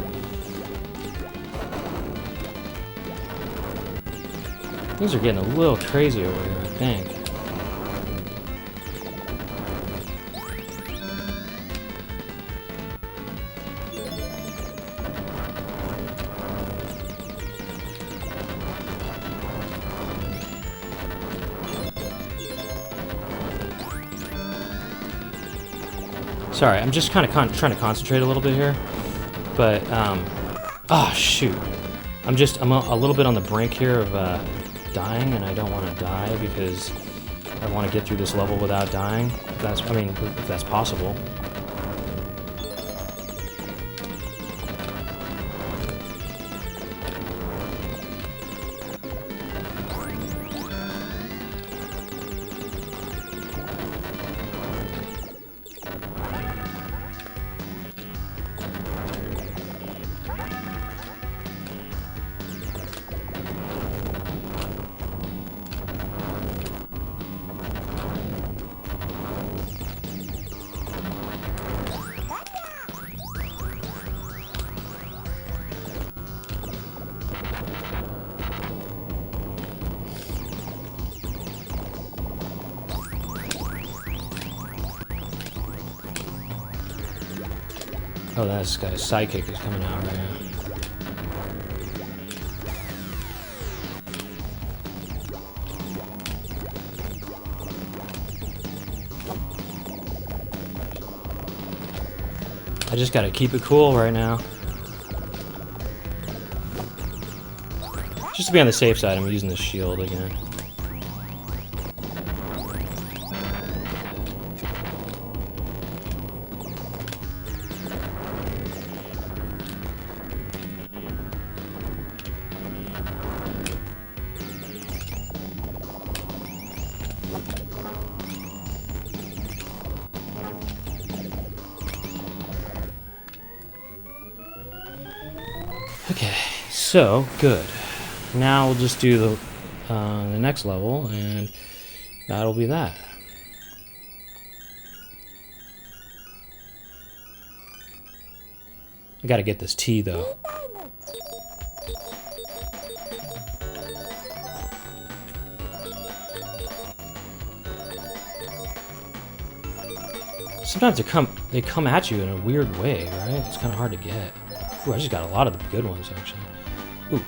Things are getting a little crazy over here, I think. Sorry, I'm just kind of trying to concentrate a little bit here. But, shoot. I'm a little bit on the brink here of, dying, and I don't want to die because I want to get through this level without dying. If that's possible. Oh, this guy's sidekick is coming out right now. I just gotta keep it cool right now. Just to be on the safe side, I'm using the shield again. Okay, so good. Now we'll just do the next level, and that'll be that. I gotta get this tea though. Sometimes they come at you in a weird way, right? It's kind of hard to get. Ooh, I just got a lot of the good ones, actually. Ooh.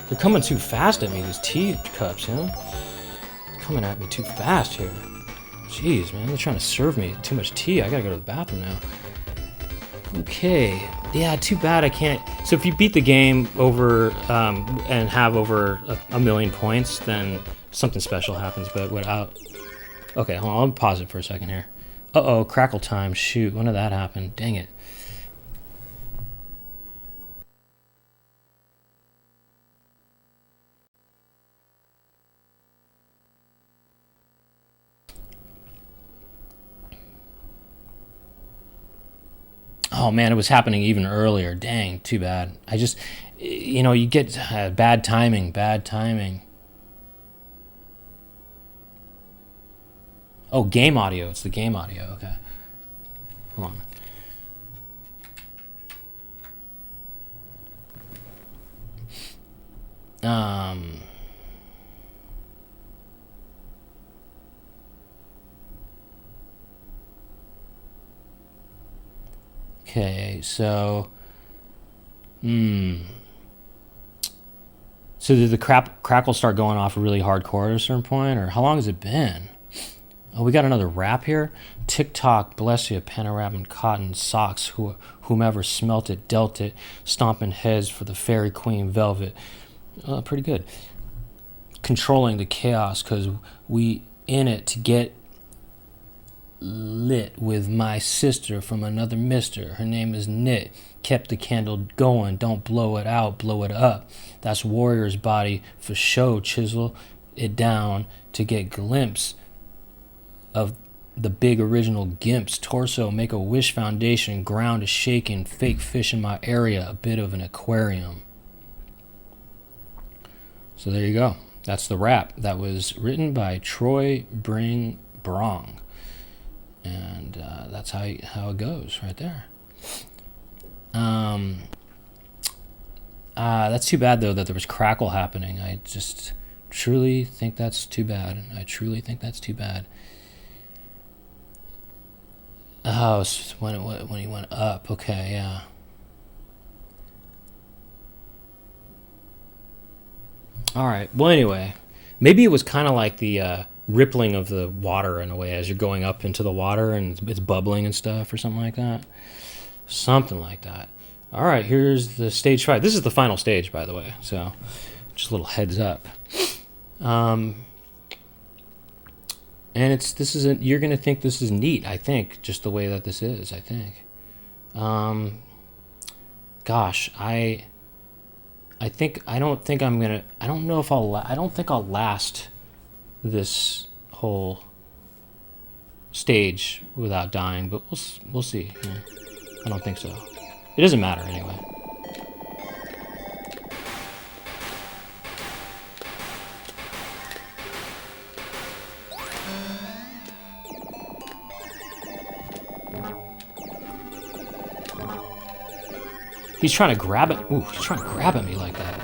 They're coming too fast at me, these tea cups, you know? They're coming at me too fast here. Jeez, man, they're trying to serve me too much tea. I gotta go to the bathroom now. Okay. Yeah, too bad I can't... So if you beat the game over, and have over a million points, then something special happens, but without... Okay, hold on, I'll pause it for a second here. Uh-oh, crackle time. Shoot, when did that happen? Dang it. Oh man, it was happening even earlier. Dang, too bad. I just, you get bad timing. Oh, game audio. It's the game audio. Okay. Hold on. Okay, so... So did the crackle start going off really hardcore at a certain point? Or how long has it been? Oh, we got another rap here. TikTok, bless you, Panorama Cotton socks, whomever smelt it, dealt it, stomping heads for the fairy queen velvet. Pretty good. Controlling the chaos, cause we in it to get lit with my sister from another mister. Her name is Knit. Kept the candle going, don't blow it out, blow it up. That's warrior's body for show, chisel it down to get glimpse of the big original Gimp's torso. Make a wish foundation, ground is shaking, fake fish in my area, a bit of an aquarium. So there you go. That's the rap that was written by Troy Brong. And that's how it goes right there. That's too bad, though, that there was crackle happening. I just truly think that's too bad. Oh, it's when he went up. Okay, yeah. All right. Well, anyway, maybe it was kind of like the rippling of the water in a way as you're going up into the water and it's bubbling and stuff or something like that. Something like that. All right, here's the stage 5. This is the final stage, by the way, so just a little heads up. And you're going to think this is neat, I think, just the way that this is, I think. Gosh, I don't think I'll last this whole stage without dying, but we'll see. Yeah. I don't think so. It doesn't matter anyway. He's trying to grab it. Ooh, he's trying to grab at me like that.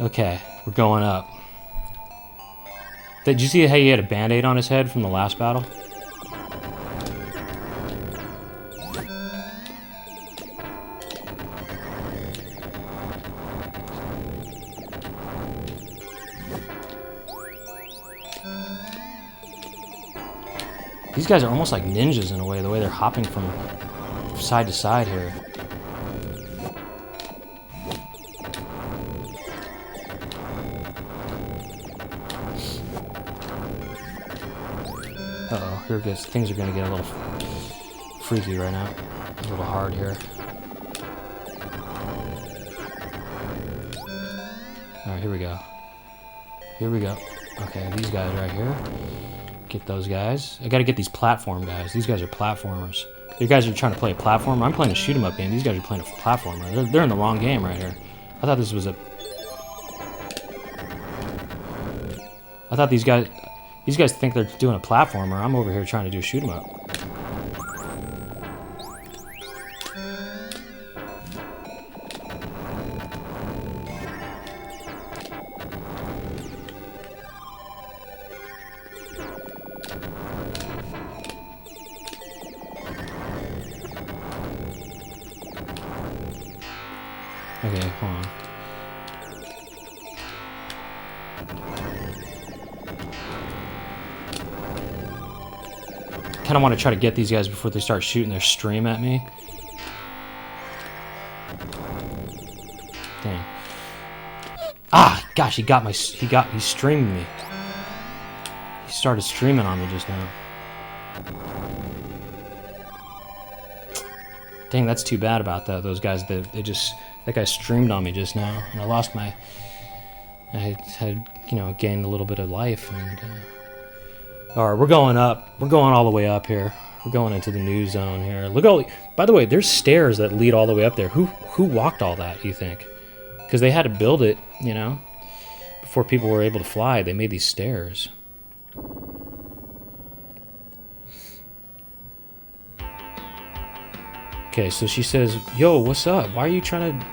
Okay, we're going up. Did you see how he had a band-aid on his head from the last battle? These guys are almost like ninjas in a way, the way they're hopping from side to side here. Uh-oh, here it goes. Things are going to get a little freaky right now. A little hard here. Alright, here we go. Here we go. Okay, these guys right here. Get those guys. I gotta get these platform guys. These guys are platformers. You guys are trying to play a platformer. I'm playing a shoot 'em up game. These guys are playing a platformer. They're in the wrong game right here. I thought this was a... I thought these guys think they're doing a platformer. I'm over here trying to do shoot 'em up. Okay, hold on. Kind of want to try to get these guys before they start shooting their stream at me. Dang. Ah, gosh, he streamed me. He started streaming on me just now. Dang, that's too bad about that. Those guys, that guy streamed on me just now, and I lost my... I had, gained a little bit of life, and... All right, we're going up. We're going all the way up here. We're going into the new zone here. Look all... By the way, there's stairs that lead all the way up there. Who walked all that, you think? Because they had to build it, before people were able to fly. They made these stairs. Okay, so she says, "Yo, what's up? Why are you trying to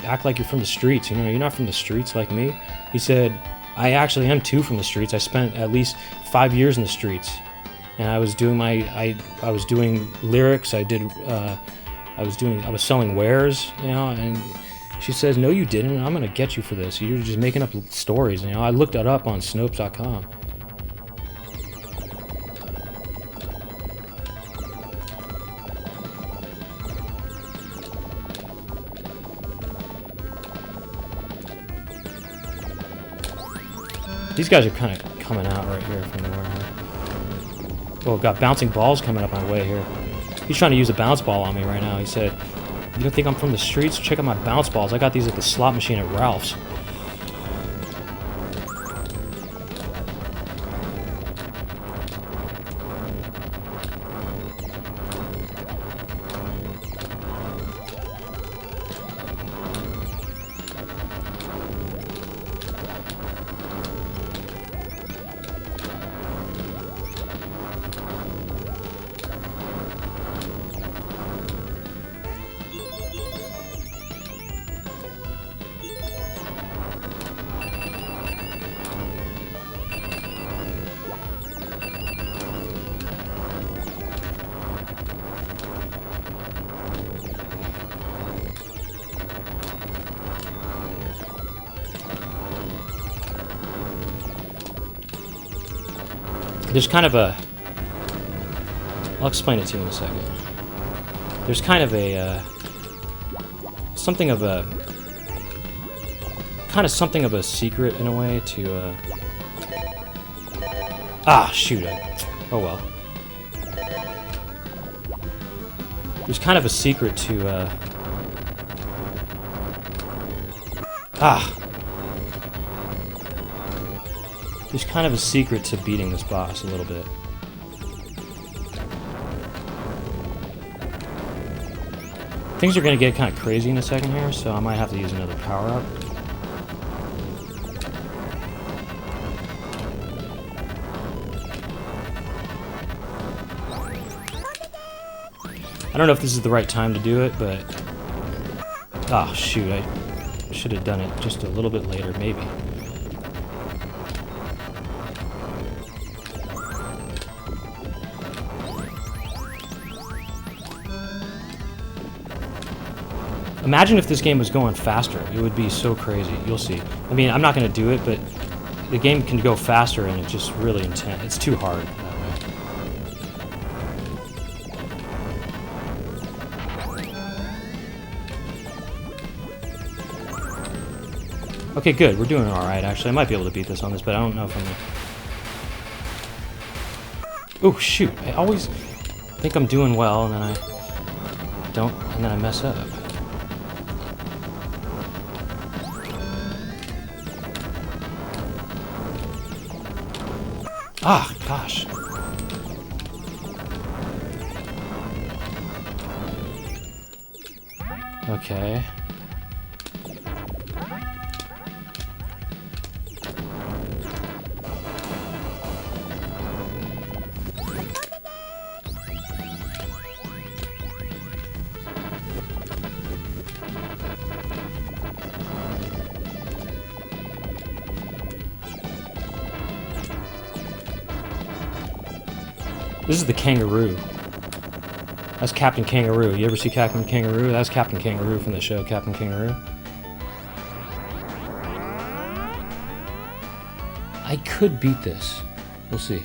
act like you're from the streets? You're not from the streets like me." He said, "I actually am too from the streets. I spent at least 5 years in the streets, and I was doing I was doing lyrics. I did I was selling wares, you know, and she says, no, you didn't. I'm gonna get you for this. You're just making up stories, you know. I looked it up on Snopes.com. These guys are kind of coming out right here from nowhere. Oh, got bouncing balls coming up my way here. He's trying to use a bounce ball on me right now. He said, you don't think I'm from the streets? Check out my bounce balls. I got these at the slot machine at Ralph's. There's kind of a... I'll explain it to you in a second. There's kind of a... something of a... kind of something of a secret, in a way, to... Ah, shoot. Oh, well. There's kind of a secret to... There's kind of a secret to beating this boss a little bit. Things are going to get kind of crazy in a second here, so I might have to use another power-up. I don't know if this is the right time to do it, but... Ah, shoot, I should have done it just a little bit later, maybe. Imagine if this game was going faster. It would be so crazy. You'll see. I mean, I'm not going to do it, but the game can go faster and it's just really intense. It's too hard that way. Okay, good. We're doing alright, actually. I might be able to beat this on this, but I don't know if I'm... Oh, shoot. I always think I'm doing well, and then I don't, and then I mess up. Ah, gosh. Okay. This is the kangaroo. That's Captain Kangaroo. You ever see Captain Kangaroo? That's Captain Kangaroo from the show Captain Kangaroo. I could beat this. We'll see.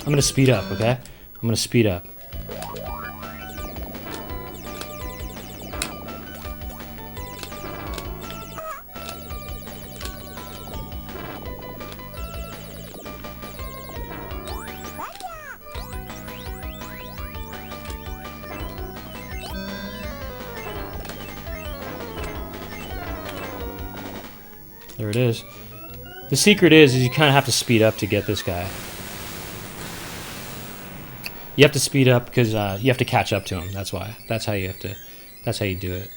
I'm gonna speed up, okay? I'm gonna speed up. There it is. The secret is you kind of have to speed up to get this guy. You have to speed up because you have to catch up to him. That's why. That's how you have to. That's how you do it.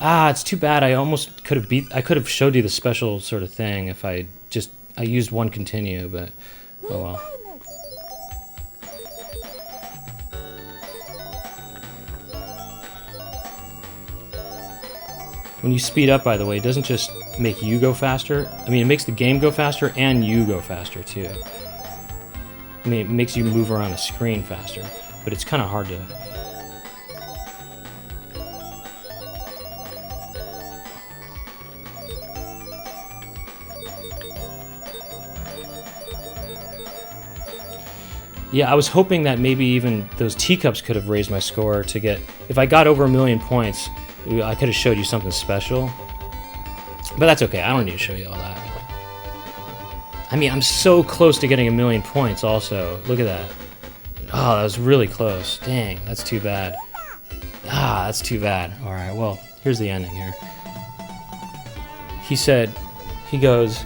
Ah, it's too bad. I almost could have beat. I could have showed you the special sort of thing if I used one continue, but oh well. When you speed up, by the way, it doesn't just make you go faster. I mean, it makes the game go faster and you go faster too. I mean, it makes you move around the screen faster, but it's kind of hard to... Yeah, I was hoping that maybe even those teacups could have raised my score to get... If I got over 1,000,000 points, I could have showed you something special. But that's okay, I don't need to show you all that. I mean, I'm so close to getting 1,000,000 points also. Look at that. Oh, that was really close. Dang, that's too bad. Ah, that's too bad. Alright, well, here's the ending here. He goes,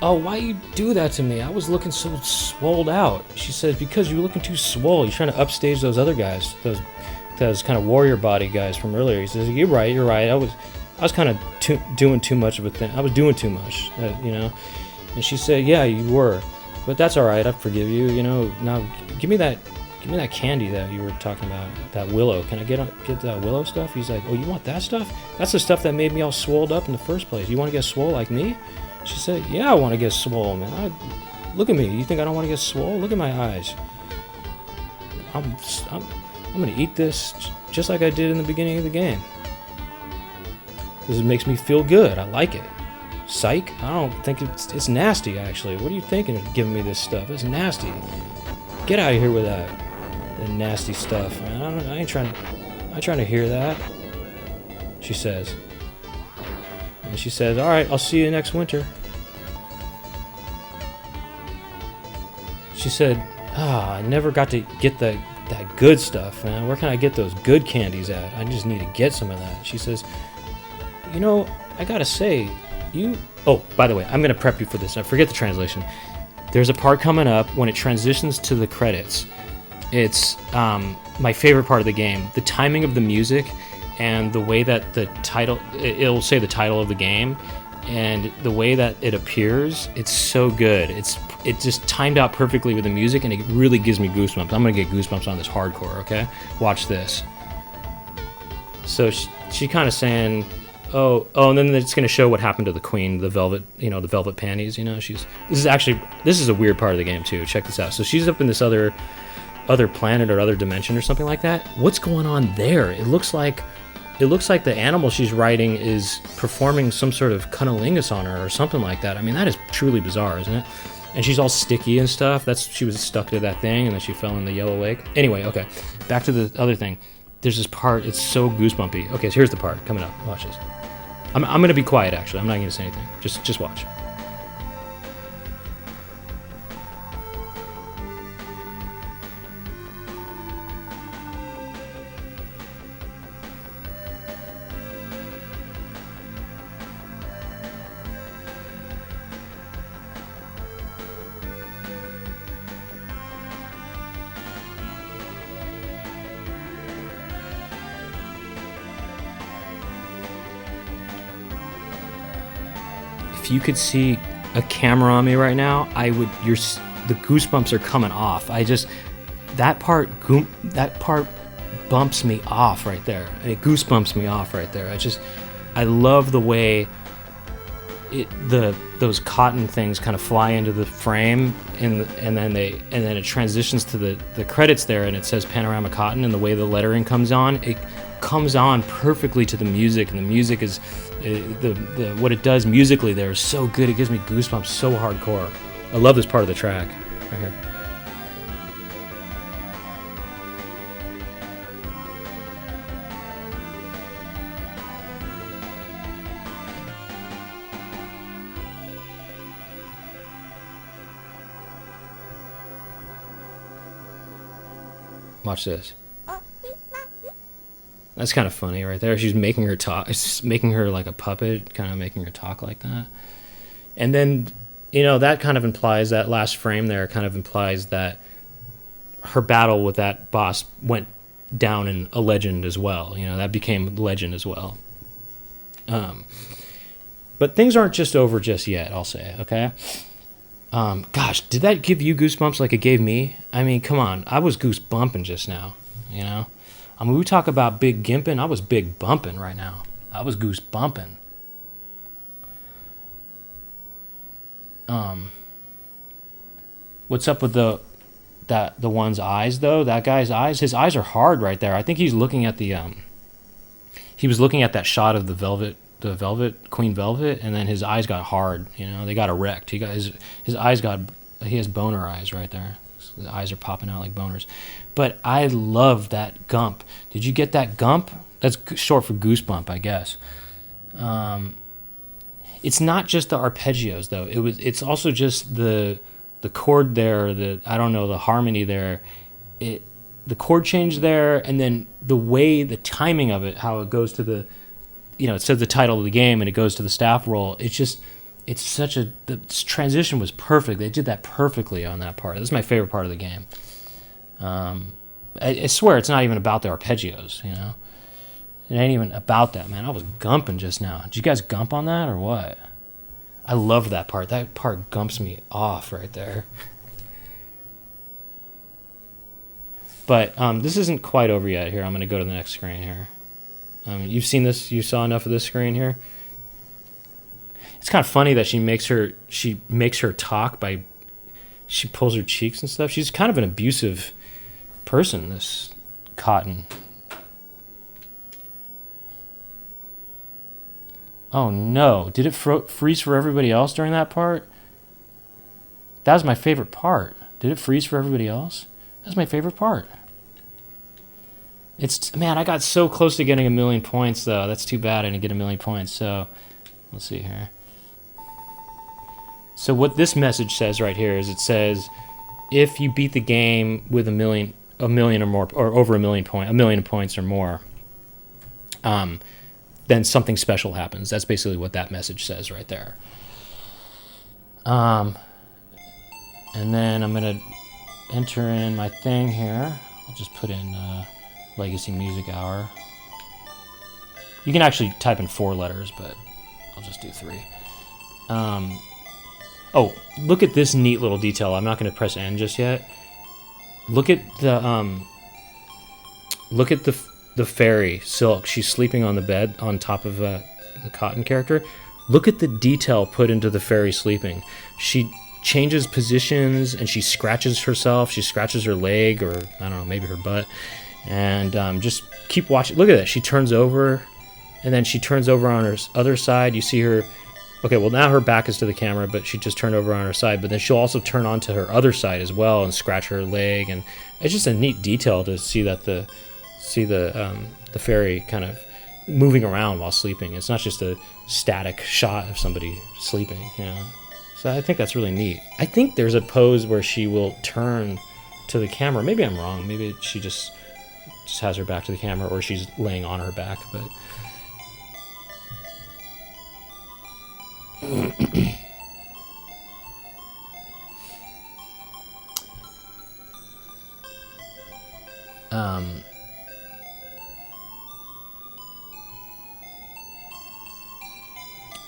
"Oh, why you do that to me? I was looking so swolled out." She says, "Because you're looking too swole. You're trying to upstage those other guys, those kind of warrior body guys from earlier." He says, you're right. I was kind of doing too much of a thing. I was doing too much, you know." And she said, "Yeah, you were, but that's all right. I forgive you. You know, now give me that candy that you were talking about, that willow. Can I get that willow stuff?" He's like, "Oh, you want that stuff? That's the stuff that made me all swolled up in the first place. You want to get swole like me?" She said, "Yeah, I want to get swole, man. Look at me. You think I don't want to get swole? Look at my eyes. I'm gonna eat this just like I did in the beginning of the game. This makes me feel good. I like it. Psych. I don't think it's nasty, actually. What are you thinking of giving me this stuff? It's nasty. Get out of here with that nasty stuff, man. I ain't trying to hear that." She says. And she says, "All right, I'll see you next winter." She said, "I never got to get that good stuff, man. Where can I get those good candies at? I just need to get some of that." She says, "You know, I gotta say, oh, by the way, I'm gonna prep you for this. I forget the translation. There's a part coming up when it transitions to the credits. It's my favorite part of the game. The timing of the music and the way that the title, it'll say the title of the game, and the way that it appears, it's so good. It's just timed out perfectly with the music, and it really gives me goosebumps. I'm gonna get goosebumps on this hardcore, okay? Watch this." So she kind of saying, oh, and then it's going to show what happened to the queen, the velvet panties, you know. This is a weird part of the game too. Check this out. So she's up in this other planet or other dimension or something like that. What's going on there? It looks like the animal she's riding is performing some sort of cunnilingus on her or something like that. I mean, that is truly bizarre, isn't it? And she's all sticky and stuff. She was stuck to that thing, and then she fell in the yellow lake. Anyway, okay, back to the other thing. There's this part, it's so goosebumpy. Okay, so here's the part coming up. Watch this. I'm going to be quiet, actually. I'm not going to say anything. Just watch. If you could see a camera on me right now, the goosebumps are coming off. That part bumps me off right there. It goosebumps me off right there. I love the way those cotton things kind of fly into the frame, and then it transitions to the credits there, and it says Panorama Cotton, and the way the lettering comes on, it comes on perfectly to the music, and the music is what it does musically there is so good. It gives me goosebumps so hardcore. I love this part of the track right here. Watch this. That's kind of funny right there. She's making her talk. It's making her like a puppet, kind of making her talk like that. And then, you know, that kind of implies, that last frame there kind of implies that her battle with that boss went down in a legend as well. You know, that became legend as well. But things aren't just over just yet, I'll say, okay? Gosh, did that give you goosebumps like it gave me? I mean, come on. I was goosebumping just now, you know? I mean, we talk about big gimping. I was big bumping right now. I was goosebumping. What's up with the one's eyes, though? That guy's eyes? His eyes are hard right there. I think he's looking at the... he was looking at that shot of the Queen Velvet, and then his eyes got hard. You know, they got erect. He got his eyes got. He has boner eyes right there. The eyes are popping out like boners. But I love that gump. Did you get that gump? That's short for goosebump, I guess. It's not just the arpeggios though. It's also just the chord there. The harmony there. The chord change there, and then the timing of it, how it goes to the, you know, it says the title of the game and it goes to the staff roll. The transition was perfect. They did that perfectly on that part. This is my favorite part of the game. I swear it's not even about the arpeggios, you know. It ain't even about that, man. I was gumping just now. Did you guys gump on that or what? I love that part. That part gumps me off right there. But this isn't quite over yet. Here, I'm going to go to the next screen here. You've seen this. You saw enough of this screen here. It's kind of funny that she makes her talk by, she pulls her cheeks and stuff. She's kind of an abusive person, this Cotton. Oh no! Did it freeze for everybody else during that part? That was my favorite part. Did it freeze for everybody else? That's my favorite part. Man, I got so close to getting 1,000,000 points, though. That's too bad I didn't get 1,000,000 points. So, let's see here. So what this message says right here is, it says, if you beat the game with a million or more, or over 1,000,000 points or more, then something special happens. That's basically what that message says right there. And then I'm gonna enter in my thing here. I'll just put in Legacy Music Hour. You can actually type in 4 letters, but I'll just do 3. Oh, look at this neat little detail. I'm not going to press N just yet. Look at the fairy Silk. She's sleeping on the bed on top of the Cotton character. Look at the detail put into the fairy sleeping. She changes positions and she scratches herself. She scratches her leg, or I don't know, maybe her butt. And just keep watching. Look at that. She turns over, and then she turns over on her other side. You see her. Okay, well now her back is to the camera, but she just turned over on her side. But then she'll also turn onto her other side as well and scratch her leg. And it's just a neat detail to see that the fairy kind of moving around while sleeping. It's not just a static shot of somebody sleeping, you know. So I think that's really neat. I think there's a pose where she will turn to the camera. Maybe I'm wrong. Maybe she just has her back to the camera, or she's laying on her back. But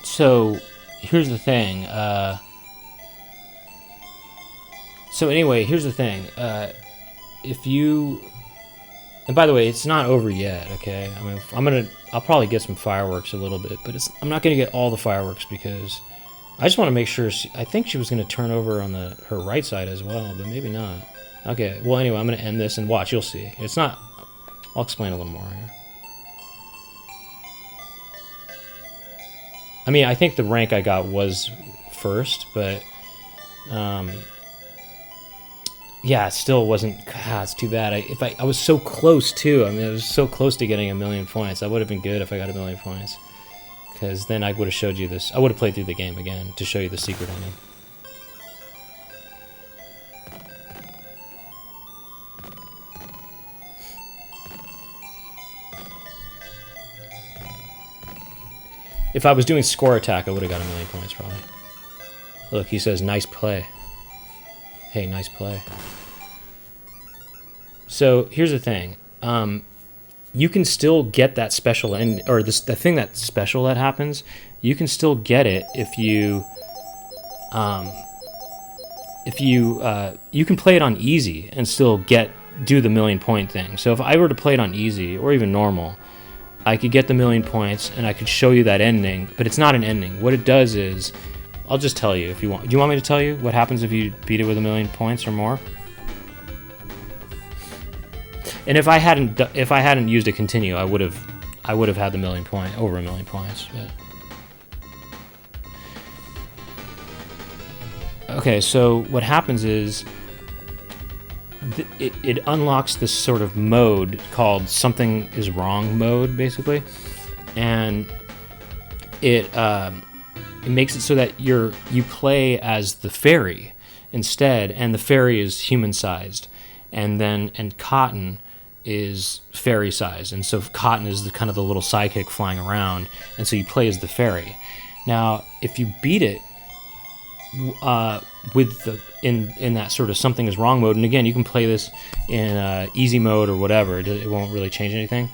so here's the thing. So anyway, here's the thing. If you, and by the way, it's not over yet. Okay, I mean, I'll probably get some fireworks a little bit, but I'm not gonna get all the fireworks because I just want to make sure. I think she was gonna turn over on her right side as well, but maybe not. Okay. Well, anyway, I'm gonna end this and watch. You'll see. It's not. I'll explain a little more here. I mean, I think the rank I got was first, but yeah, it still wasn't. God, it's too bad. I was so close too. I mean, I was so close to getting 1,000,000 points. That would have been good if I got 1,000,000 points, because then I would have showed you this. I would have played through the game again to show you the secret ending. If I was doing score attack, I would have got 1,000,000 points probably. Look, he says, nice play. Hey, nice play. So here's the thing. You can still get that special end, or the thing that's special that happens. You can still get it if you you can play it on easy and still do the 1,000,000 point thing. So if I were to play it on easy or even normal, I could get the 1,000,000 points and I could show you that ending, but it's not an ending. What it does is, I'll just tell you if you want. Do you want me to tell you what happens if you beat it with 1,000,000 points or more? And if I hadn't used a continue, I would have had the 1,000,000 point, over 1,000,000 points. But. Okay, so what happens is it unlocks this sort of mode called something is wrong mode, basically, and it makes it so that you play as the fairy instead, and the fairy is human sized, and Cotton is fairy sized, and so Cotton is the kind of the little sidekick flying around, and so you play as the fairy. Now, if you beat it with in that sort of something is wrong mode, and again, you can play this in easy mode or whatever. It won't really change anything.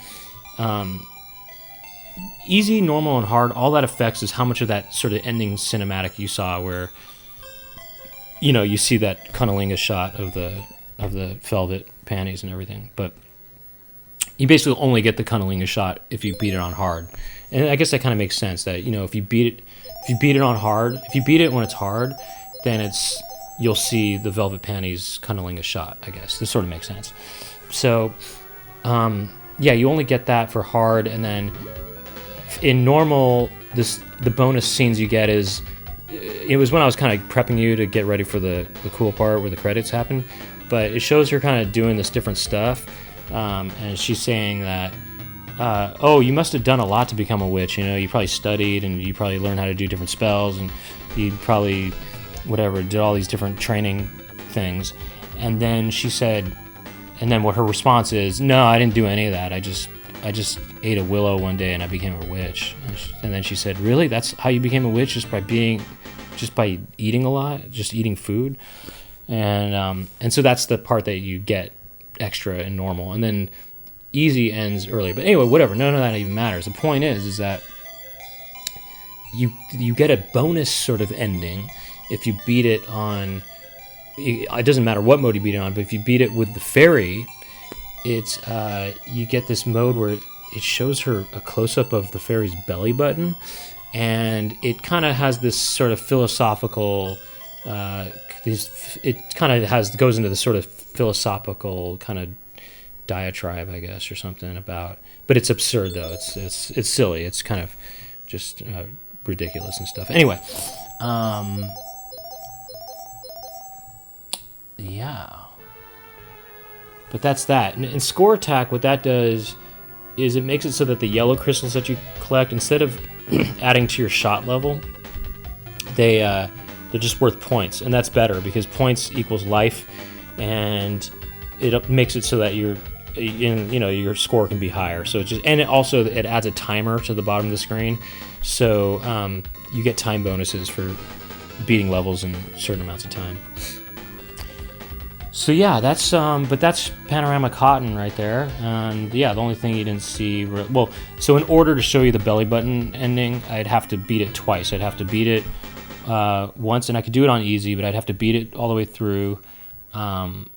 Easy, normal, and hard. All that affects is how much of that sort of ending cinematic you saw, where you see that cunnilingus shot of the velvet panties and everything, but you basically only get the cunnilingus shot if you beat it on hard. And I guess that kind of makes sense that if you beat it on hard, if you beat it when it's hard, then you'll see the velvet panties cunnilingus shot. I guess this sort of makes sense. So yeah, you only get that for hard, and then in normal, the bonus scenes you get is, it was when I was kind of prepping you to get ready for the cool part where the credits happen, but it shows her kind of doing this different stuff, and she's saying that, oh, you must have done a lot to become a witch. You probably studied, and you probably learned how to do different spells, and you probably did all these different training things. And then she said, and then what her response is, no, I didn't do any of that. I just ate a willow one day and I became a witch. And then she said, really? That's how you became a witch? Just by eating a lot, just eating food? And so that's the part that you get extra and normal. And then easy ends earlier. But anyway, whatever. None of that even matters. The point is that you get a bonus sort of ending if you beat it on. It doesn't matter what mode you beat it on, but if you beat it with the fairy, it's you get this mode where it shows her a close-up of the fairy's belly button, and it kind of has this sort of philosophical. It kind of goes into this sort of philosophical kind of diatribe, I guess, or something about. But it's absurd though. It's silly. It's kind of just ridiculous and stuff. Anyway. Yeah. But that's that. And in Score Attack, what that does is it makes it so that the yellow crystals that you collect, instead of adding to your shot level, they're just worth points. And that's better because points equals life, and it makes it so that your score can be higher. So it adds a timer to the bottom of the screen. So you get time bonuses for beating levels in certain amounts of time. So yeah, that's Panorama Cotton right there, and yeah, the only thing you didn't see, so in order to show you the belly button ending, I'd have to beat it twice. I'd have to beat it once, and I could do it on easy, but I'd have to beat it all the way through, and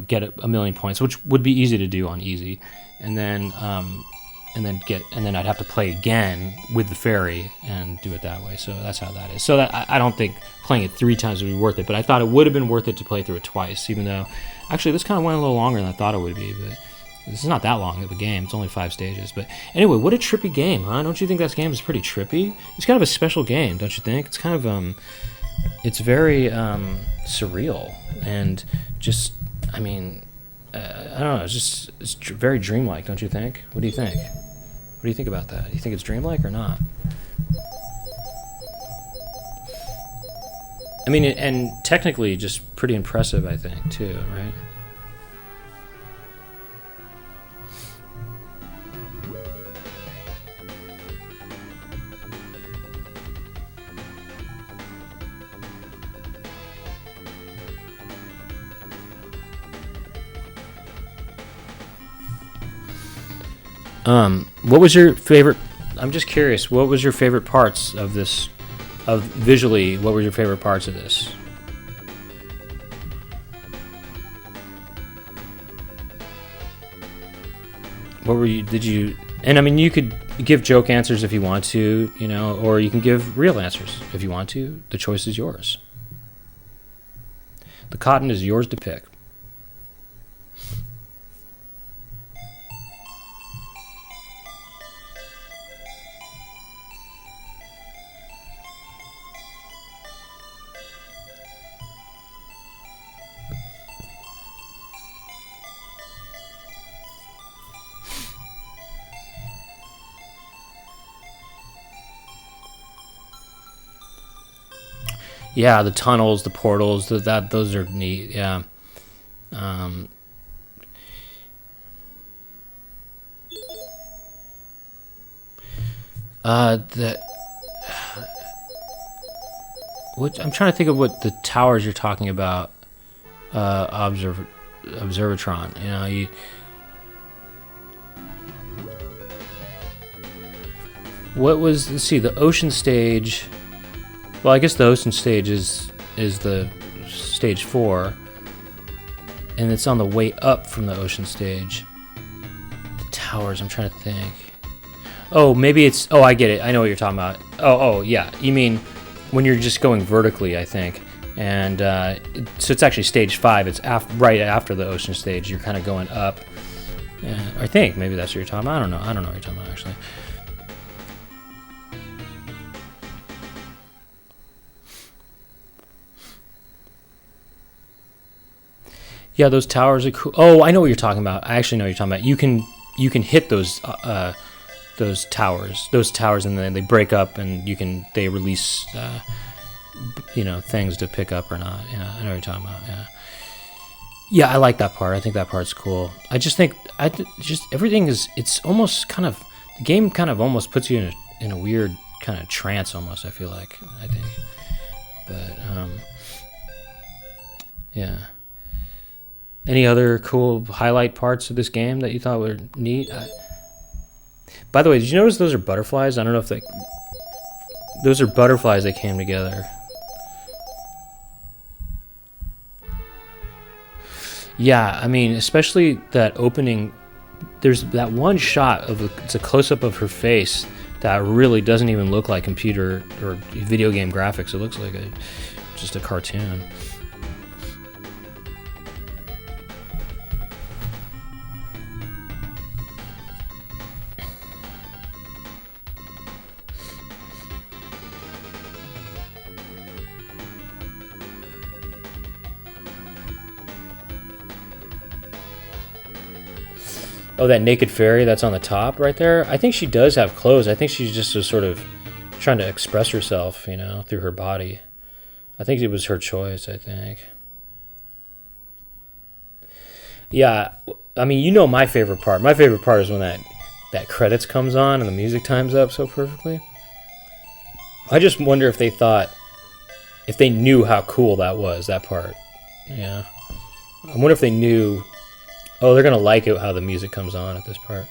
get a million points, which would be easy to do on easy, and then I'd have to play again with the fairy and do it that way. So that's how that is. So that I don't think playing it 3 times would be worth it, but I thought it would have been worth it to play through it twice, even though actually this kind of went a little longer than I thought it would be, but this is not that long of a game. It's only 5 stages. But anyway, what a trippy game, huh? Don't you think that game is pretty trippy? It's kind of a special game, don't you think? It's kind of it's very surreal, and just, I mean, I don't know, it's very dreamlike, don't you think? What do you think? What do you think about that? Do you think it's dreamlike or not? I mean, and technically just pretty impressive, I think, too, right? What was your favorite? I'm just curious. What was your favorite parts of this? Of visually, what were your favorite parts of this? What were you? Did you? And I mean, you could give joke answers if you want to, you know, or you can give real answers if you want to. The choice is yours. The cotton is yours to pick. Yeah, the tunnels, the portals, those are neat. Yeah. I'm trying to think of what the towers you're talking about. Observatron. You know, what was? Let's see, the ocean stage. Well, I guess the ocean stage is the stage 4, and it's on the way up from the ocean stage. The towers, I'm trying to think. Oh, maybe it's. Oh, I get it. I know what you're talking about. Oh, yeah. You mean when you're just going vertically, I think. And so it's actually stage 5. It's right after the ocean stage. You're kind of going up. I think maybe that's what you're talking about. I don't know what you're talking about actually. Yeah, those towers are cool. Oh, I know what you're talking about. I actually know what you're talking about. You can hit those towers, and then they break up, and they release things to pick up or not. Yeah, I know what you're talking about. Yeah, I like that part. I think that part's cool. I just think everything is. It's almost kind of the game kind of almost puts you in a weird kind of trance almost. I feel like but yeah. Any other cool highlight parts of this game that you thought were neat? By the way, did you notice those are butterflies? I don't know if those are butterflies that came together. Yeah, I mean, especially that opening. There's that one shot it's a close-up of her face that really doesn't even look like computer or video game graphics. It looks like just a cartoon. Oh, that naked fairy that's on the top right there. I think she does have clothes. I think she's just sort of trying to express herself, through her body. I think it was her choice, I think. Yeah, I mean, my favorite part. My favorite part is when that credits comes on and the music times up so perfectly. I just wonder if they knew how cool that was, that part. Yeah. I wonder if they knew... Oh, they're going to like it how the music comes on at this part.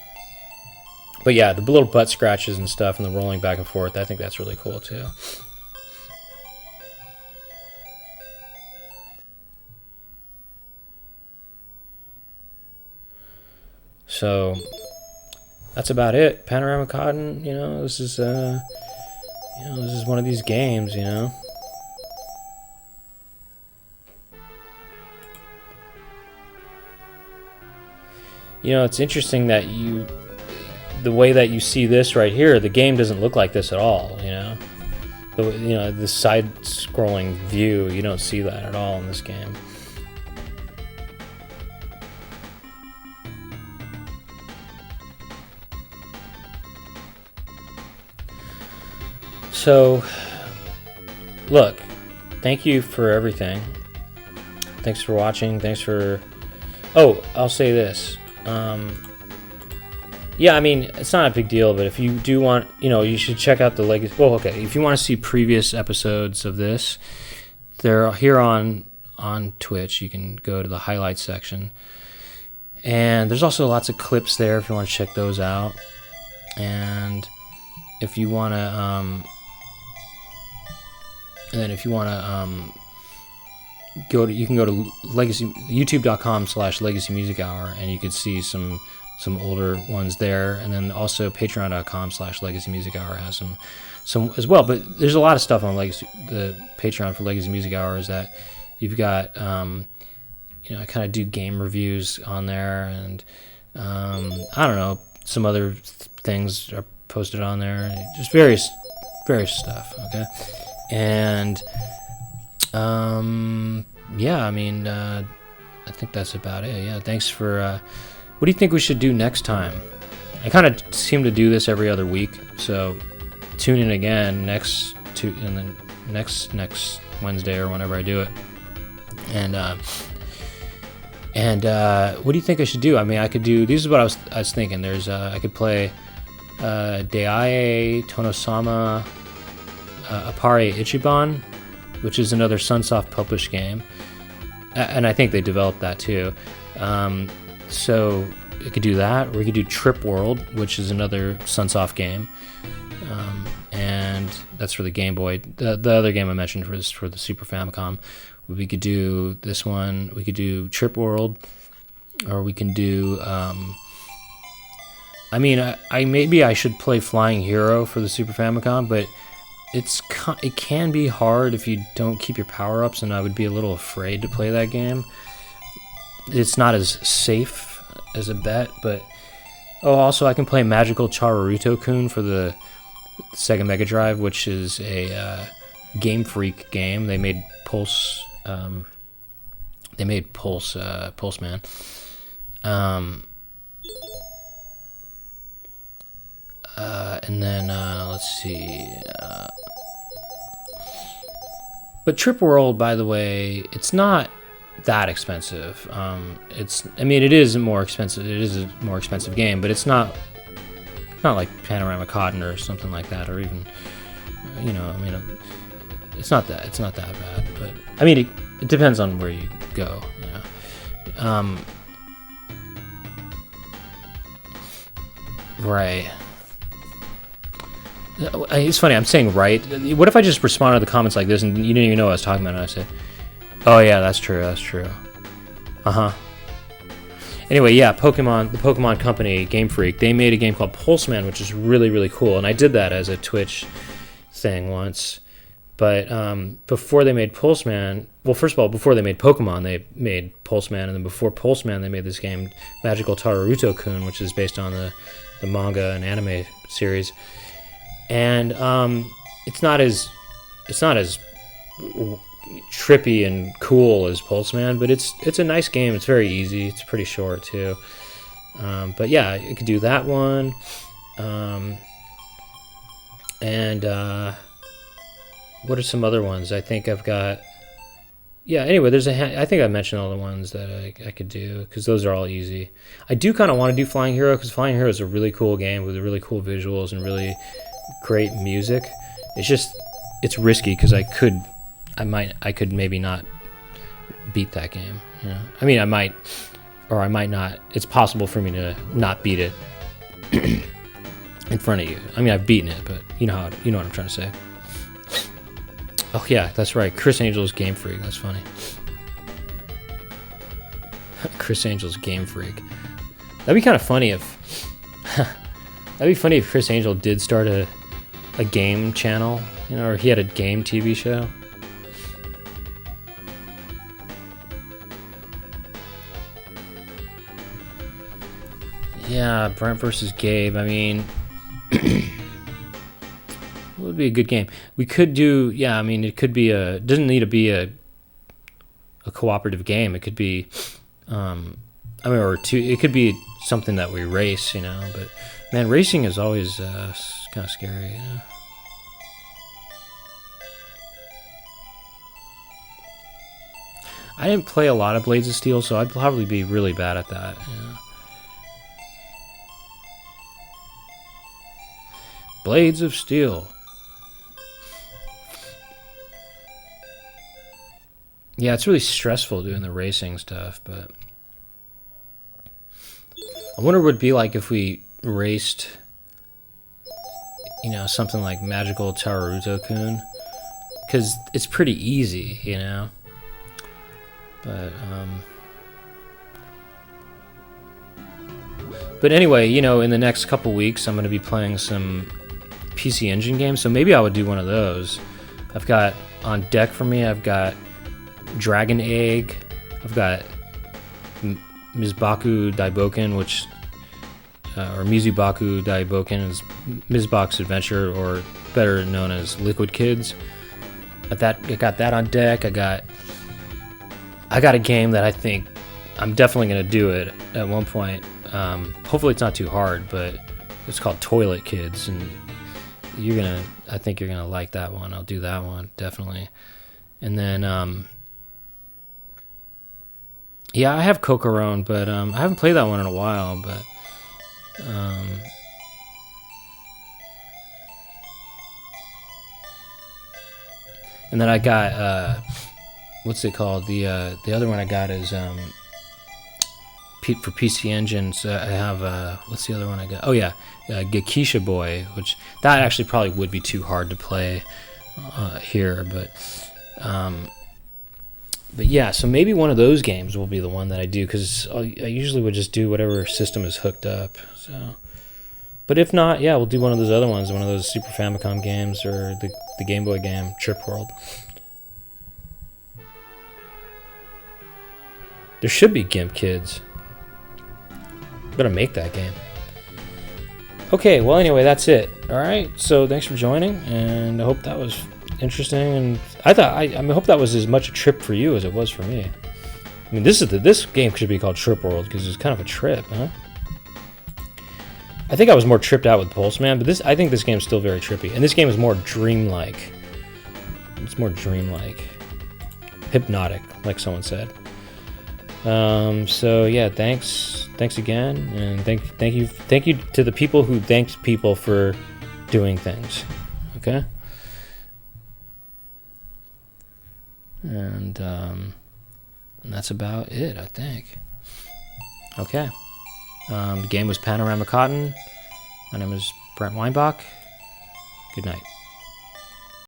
But yeah, the little butt scratches and stuff and the rolling back and forth, I think that's really cool too. So, that's about it. Panorama Cotton, this is one of these games, It's interesting that the way that you see this right here, the game doesn't look like this at all, the side-scrolling view, you don't see that at all in this game. So, look, thank you for everything. Thanks for watching. Thanks for... Oh, I'll say this. Yeah, I mean, it's not a big deal, but if you do want, you should check out the legacy. Well, okay, if you want to see previous episodes of this, they're here on Twitch. You can go to the highlights section, And there's also lots of clips there if you want to check those out. And if you want to, you can go to youtube.com/Legacy Music Hour, and you could see some older ones there. And then also patreon.com/Legacy Music Hour has some as well. But there's a lot of stuff on the Patreon for Legacy Music Hour. Is that you've got, I kind of do game reviews on there, and I don't know, some other things are posted on there, just various stuff. Okay, and yeah, I mean, I think that's about it. Yeah, thanks for. What do you think we should do next time? I kind of seem to do this every other week, so tune in again next Wednesday or whenever I do it. And what do you think I should do? I mean, I could do. This is what I was thinking. There's I could play Daiei Tonosama Appare Ichiban, which is another Sunsoft published game, and I think they developed that too. So I could do that, or we could do Trip World, which is another Sunsoft game, and that's for the Game Boy. The other game I mentioned was for the Super Famicom. We could do this one. We could do Trip World, or we can do. I mean, maybe I should play Flying Hero for the Super Famicom, but it can be hard if you don't keep your power-ups, and I would be a little afraid to play that game. It's not as safe as a bet, but also I can play Magical Charuto-kun for the Sega Mega Drive, which is a Game Freak game. They made Pulse. Pulseman. And then let's see. But Trip World, by the way, it's not that expensive. It is more expensive. It is a more expensive game, but it's not like Panorama Cotton or something like that, or even, it's not that bad. But I mean, it depends on where you go. Right. It's funny, I'm saying right. What if I just responded to the comments like this and you didn't even know what I was talking about, and I said, oh yeah, that's true. Anyway, yeah, the Pokemon company, Game Freak, they made a game called Pulseman, which is really, really cool, and I did that as a Twitch thing once. But before they made Pulseman, well, first of all, before they made Pokemon, they made Pulseman, and then before Pulseman, they made this game, Magical Taruto-kun, which is based on the manga and anime series. And it's not as trippy and cool as Pulseman, but it's a nice game. It's very easy. It's pretty short too. But yeah, you could do that one. And what are some other ones? I think I've got. Yeah. Anyway, I think I mentioned all the ones that I could do, because those are all easy. I do kind of want to do Flying Hero, because Flying Hero is a really cool game with really cool visuals and really great music. It's risky, because I could maybe not beat that game. I mean, I might, or I might not. It's possible for me to not beat it in front of you. I mean, I've beaten it, but you know what I'm trying to say. Oh yeah, that's right. Chris Angel's Game Freak. That's funny. Chris Angel's Game Freak. That'd be kind of funny if. That'd be funny if Chris Angel did start a game channel, or he had a game TV show. Yeah, Brent versus Gabe. I mean, it would be a good game. We could do, yeah, I mean, it could be it doesn't need to be a cooperative game. It could be, it could be something that we race, but man, racing is always kind of scary. I didn't play a lot of Blades of Steel, so I'd probably be really bad at that. Blades of Steel. Yeah, it's really stressful doing the racing stuff, but I wonder what it'd be like if we raced, you know, something like Magical Taruto-kun, because it's pretty easy, you know. But anyway, you know, in the next couple weeks, I'm going to be playing some PC Engine games, so maybe I would do one of those. I've got on deck for me, I've got Dragon Egg, I've got Mizbaku Daiboken, which, or Mizubaku Daiboken is Mizbach's Adventure, or better known as Liquid Kids. I got that on deck. I got a game that I think I'm definitely going to do it at one point. Hopefully it's not too hard, but it's called Toilet Kids, and I think you're gonna like that one. I'll do that one definitely. And then yeah, I have Kokoron, but I haven't played that one in a while. But and then I got what's it called? The other one I got is for PC Engine. So I have what's the other one I got? Oh yeah, Gekisha Boy, which that actually probably would be too hard to play here, but yeah, so maybe one of those games will be the one that I do, because I usually would just do whatever system is hooked up. So, but if not, yeah, we'll do one of those other ones, one of those Super Famicom games, or the Game Boy game, Trip World. There should be GIMP Kids. Better make that game. Okay, well anyway, that's it. Alright, so thanks for joining, and I hope that was interesting, and I hope that was as much a trip for you as it was for me. I mean, this game should be called Trip World, because it's kind of a trip, huh? I think I was more tripped out with Pulseman, but I think this game's still very trippy, and this game is more dreamlike. It's more dreamlike. Hypnotic, like someone said. So yeah, thanks again, and thank you to the people who thanked people for doing things. Okay, and that's about it, I think. Okay, the game was Panorama Cotton. My name is Brent Weinbach. Good night.